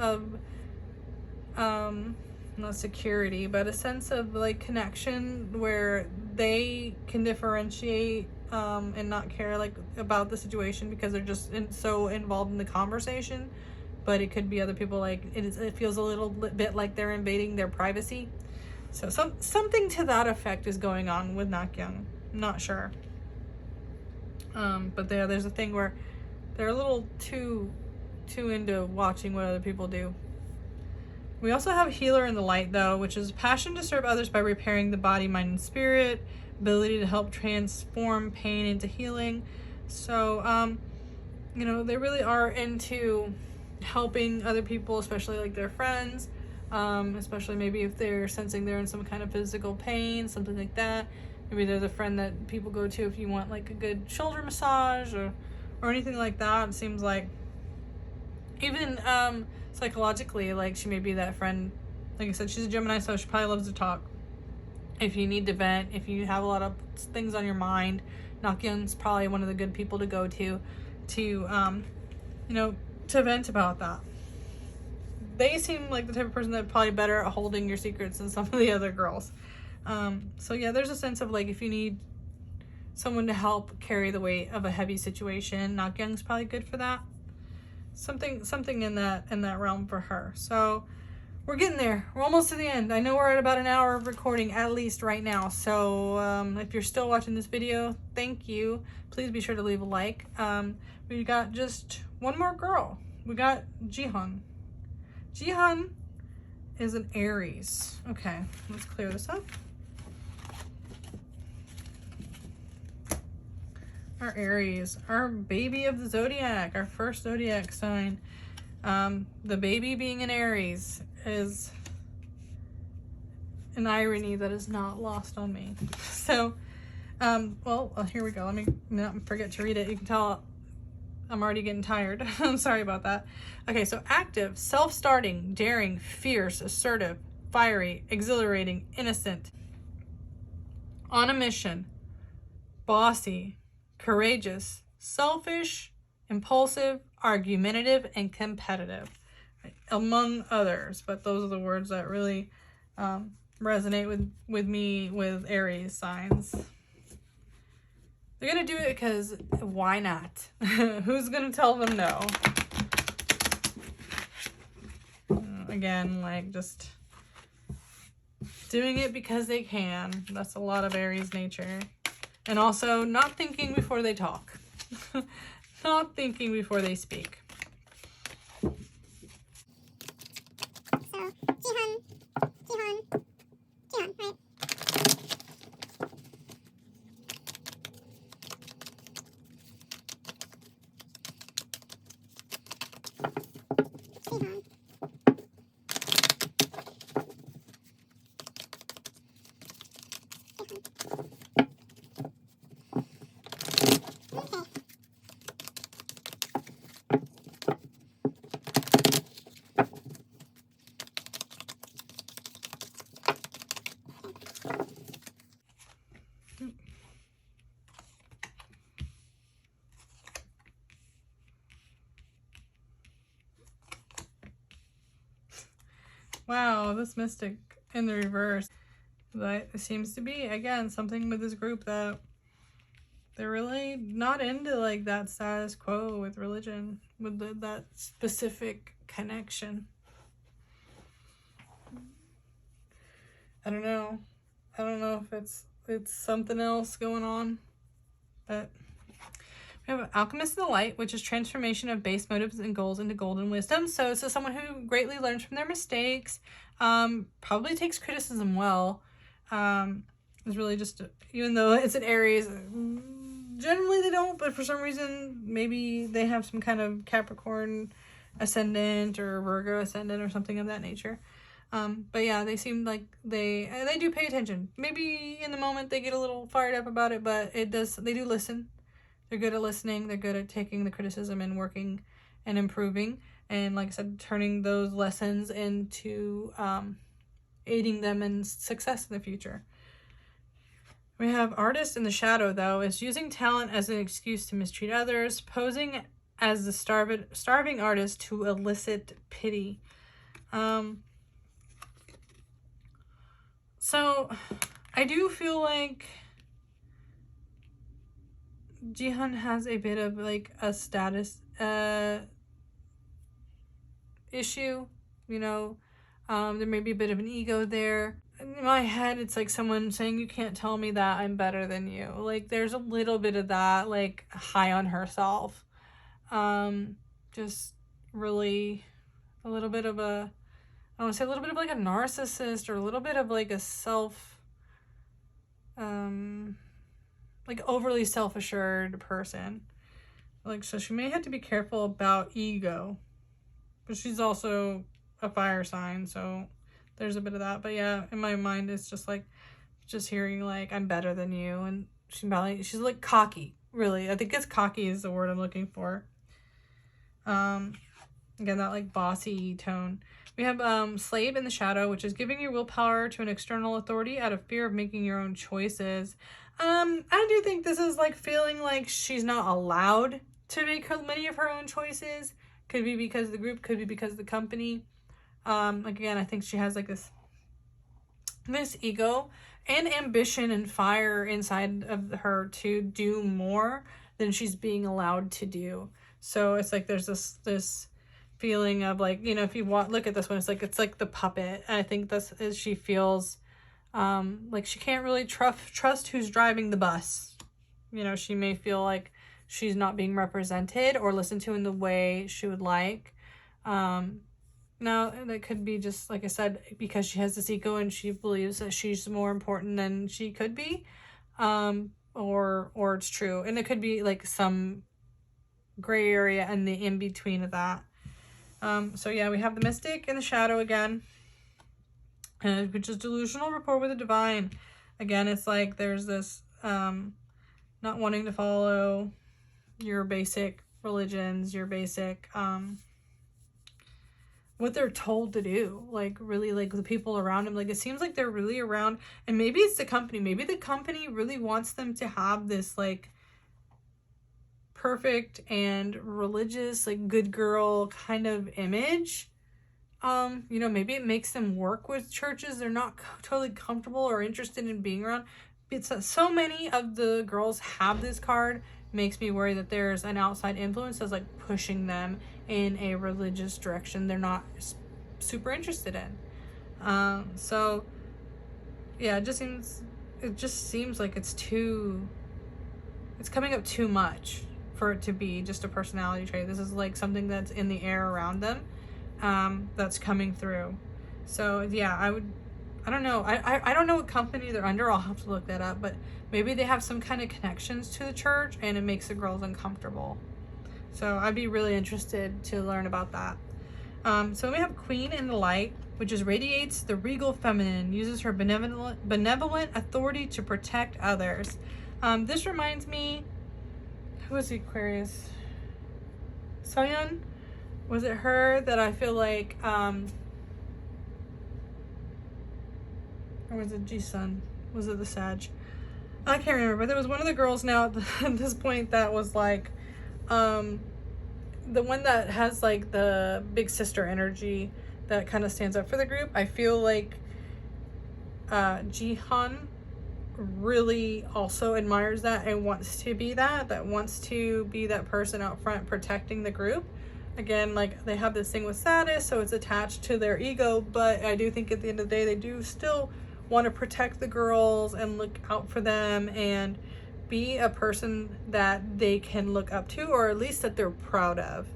[SPEAKER 1] not security, but a sense of, like, connection where they can differentiate and not care, like, about the situation because they're just so involved in the conversation. But it could be other people, like, it feels a little bit like they're invading their privacy. So something to that effect is going on with Nakyung. I'm not sure. But there's a thing where they're a little too into watching what other people do. We also have Healer in the Light, though, which is passion to serve others by repairing the body, mind, and spirit, ability to help transform pain into healing. So, you know, they really are into helping other people, especially like their friends, especially maybe if they're sensing they're in some kind of physical pain, something like that. Maybe they're the friend that people go to if you want, like, a good shoulder massage or anything like that. It seems like even psychologically, like, she may be that friend. Like I said, she's a Gemini, so she probably loves to talk. If you need to vent, if you have a lot of things on your mind, Nakyung's probably one of the good people to go to you know, to vent about that. They seem like the type of person that's probably better at holding your secrets than some of the other girls. So yeah, there's a sense of, like, if you need someone to help carry the weight of a heavy situation, Nakyung's probably good for that. Something in that realm for her. So we're getting there. We're almost to the end. I know we're at about an hour of recording, at least right now. So if you're still watching this video, thank you. Please be sure to leave a like. We got just one more girl. We got Jihyun. Jihyun is an Aries. Okay, let's clear this up. Our Aries, our baby of the zodiac, our first zodiac sign. The baby being an Aries is an irony that is not lost on me. So, well, here we go. Let me not forget to read it. You can tell I'm already getting tired. I'm sorry about that. Okay, so active, self-starting, daring, fierce, assertive, fiery, exhilarating, innocent, on a mission, bossy, courageous, selfish, impulsive, argumentative, and competitive, right? Among others. But those are the words that really resonate with me with Aries signs. They're gonna do it because why not? Who's gonna tell them no? Again, like, just doing it because they can. That's a lot of Aries nature. And also not thinking before they talk. Not thinking before they speak.
[SPEAKER 2] So, Jihyun, right?
[SPEAKER 1] Wow, this mystic in the reverse. But it seems to be, again, something with this group that they're really not into like that status quo with religion, with that specific connection. I don't know. I don't know if it's something else going on, but we have Alchemist in the Light, which is transformation of base motives and goals into golden wisdom. So it's someone who greatly learns from their mistakes, probably takes criticism well. It's really just, even though it's an Aries, generally they don't, but for some reason, maybe they have some kind of Capricorn ascendant or Virgo ascendant or something of that nature. But yeah, they seem like they do pay attention. Maybe in the moment they get a little fired up about it, but they do listen. They're good at listening. They're good at taking the criticism and working and improving. And like I said, turning those lessons into aiding them in success in the future. We have Artist in the Shadow, though, is using talent as an excuse to mistreat others, posing as the starving artist to elicit pity. So I do feel like Jihan has a bit of like a status issue, you know. There may be a bit of an ego there. In my head, it's like someone saying, you can't tell me that I'm better than you. Like there's a little bit of that, like high on herself. Just really a little bit of a, I want to say a little bit of like a narcissist, or a little bit of like a like overly self-assured person. Like, so she may have to be careful about ego, but she's also a fire sign, so there's a bit of that. But yeah, in my mind, it's just like, just hearing like, I'm better than you, and she's like cocky, really. I think it's cocky is the word I'm looking for. Again, that like bossy tone. We have Slave in the Shadow, which is giving your willpower to an external authority out of fear of making your own choices. I do think this is like feeling like she's not allowed to make many of her own choices. Could be because of the group, could be because of the company. Like again, I think she has like this ego and ambition and fire inside of her to do more than she's being allowed to do. So it's like there's this feeling of like, you know, if you look at this one, it's like the puppet. And I think this is, she feels like she can't really trust who's driving the bus. You know, she may feel like she's not being represented or listened to in the way she would like. Now that could be just, like I said, because she has this ego and she believes that she's more important than she could be, or it's true. And it could be like some gray area and the in-between of that. So yeah, we have the Mystic in the Shadow again, which is delusional rapport with the divine. Again, it's like there's this not wanting to follow your basic religions, your basic what they're told to do, like really like the people around him. Like it seems like they're really around, and maybe it's the company, maybe the company really wants them to have this like perfect and religious, like good girl kind of image. You know, maybe it makes them work with churches they're not totally comfortable or interested in being around. It's so many of the girls have this card, makes me worry that there's an outside influence that's like pushing them in a religious direction they're not super interested in. So yeah, it just seems like it's coming up too much for it to be just a personality trait. This is like something that's in the air around them, that's coming through. So yeah, I don't know. I don't know what company they're under. I'll have to look that up, but maybe they have some kind of connections to the church and it makes the girls uncomfortable. So I'd be really interested to learn about that. So we have Queen in the Light, which is radiates the regal feminine, uses her benevolent authority to protect others. This reminds me, who was the Aquarius? Soyeon? Was it her that I feel like, or was it Ji-sun? Was it the Sag? I can't remember, but there was one of the girls now at this point that was like, the one that has like the big sister energy that kind of stands up for the group. I feel like Ji-hun really also admires that and wants to be that wants to be that person out front protecting the group. Again, like they have this thing with status, so it's attached to their ego, but I do think at the end of the day they do still want to protect the girls and look out for them and be a person that they can look up to, or at least that they're proud of.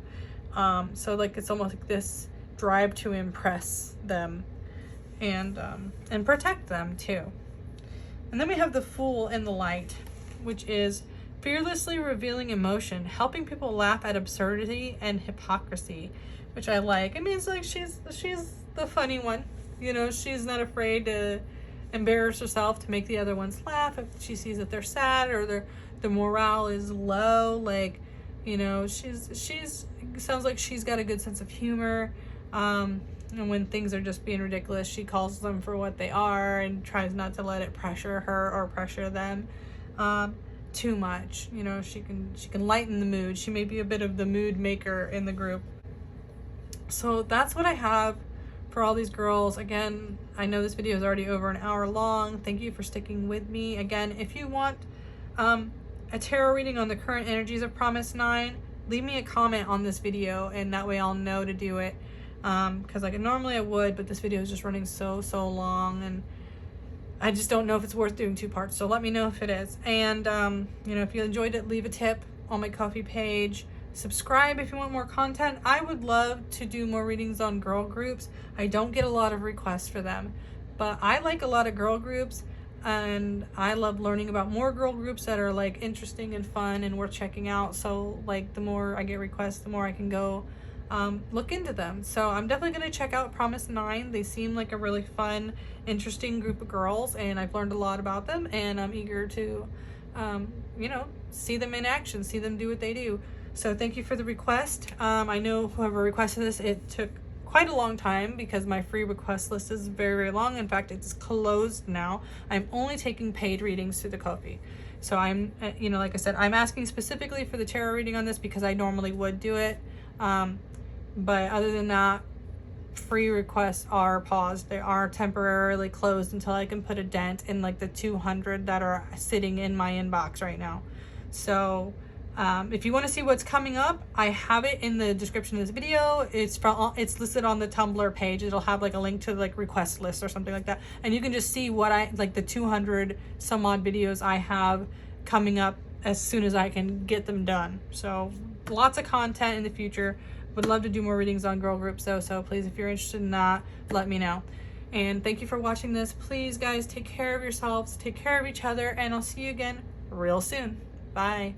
[SPEAKER 1] So like it's almost like this drive to impress them and protect them too. And then we have the Fool in the Light, which is fearlessly revealing emotion, helping people laugh at absurdity and hypocrisy, which I like. I mean, it's like she's the funny one, you know. She's not afraid to embarrass herself to make the other ones laugh if she sees that they're sad or the morale is low. Like, you know, she's sounds like she's got a good sense of humor. And when things are just being ridiculous, she calls them for what they are and tries not to let it pressure her or pressure them too much. You know, she can lighten the mood. She may be a bit of the mood maker in the group. So that's what I have for all these girls. Again, I know this video is already over an hour long. Thank you for sticking with me. Again, if you want a tarot reading on the current energies of Promise 9, leave me a comment on this video, and that way I'll know to do it. Because like normally I would, but this video is just running so long, and I just don't know if it's worth doing 2 parts. So let me know if it is. And you know, if you enjoyed it, leave a tip on my Ko-fi page. Subscribe if you want more content. I would love to do more readings on girl groups. I don't get a lot of requests for them, but I like a lot of girl groups, and I love learning about more girl groups that are like interesting and fun and worth checking out. So like the more I get requests, the more I can go look into them. So I'm definitely going to check out Promise 9. They seem like a really fun, interesting group of girls, and I've learned a lot about them, and I'm eager to you know, see them in action, see them do what they do. So thank you for the request. I know whoever requested this, it took quite a long time because my free request list is very long. In fact, it's closed now. I'm only taking paid readings through the Ko-fi. So I'm, you know, like I said, I'm asking specifically for the tarot reading on this because I normally would do it. But other than that, free requests are paused. They are temporarily closed until I can put a dent in like the 200 that are sitting in my inbox right now. So if you want to see what's coming up, I have it in the description of this video. It's listed on the Tumblr page. It'll have like a link to like request list or something like that, and you can just see what I like, the 200 some odd videos I have coming up as soon as I can get them done. So lots of content in the future. Would love to do more readings on girl groups though, so please, if you're interested in that, let me know. And thank you for watching this. Please guys, take care of yourselves, take care of each other, and I'll see you again real soon. Bye.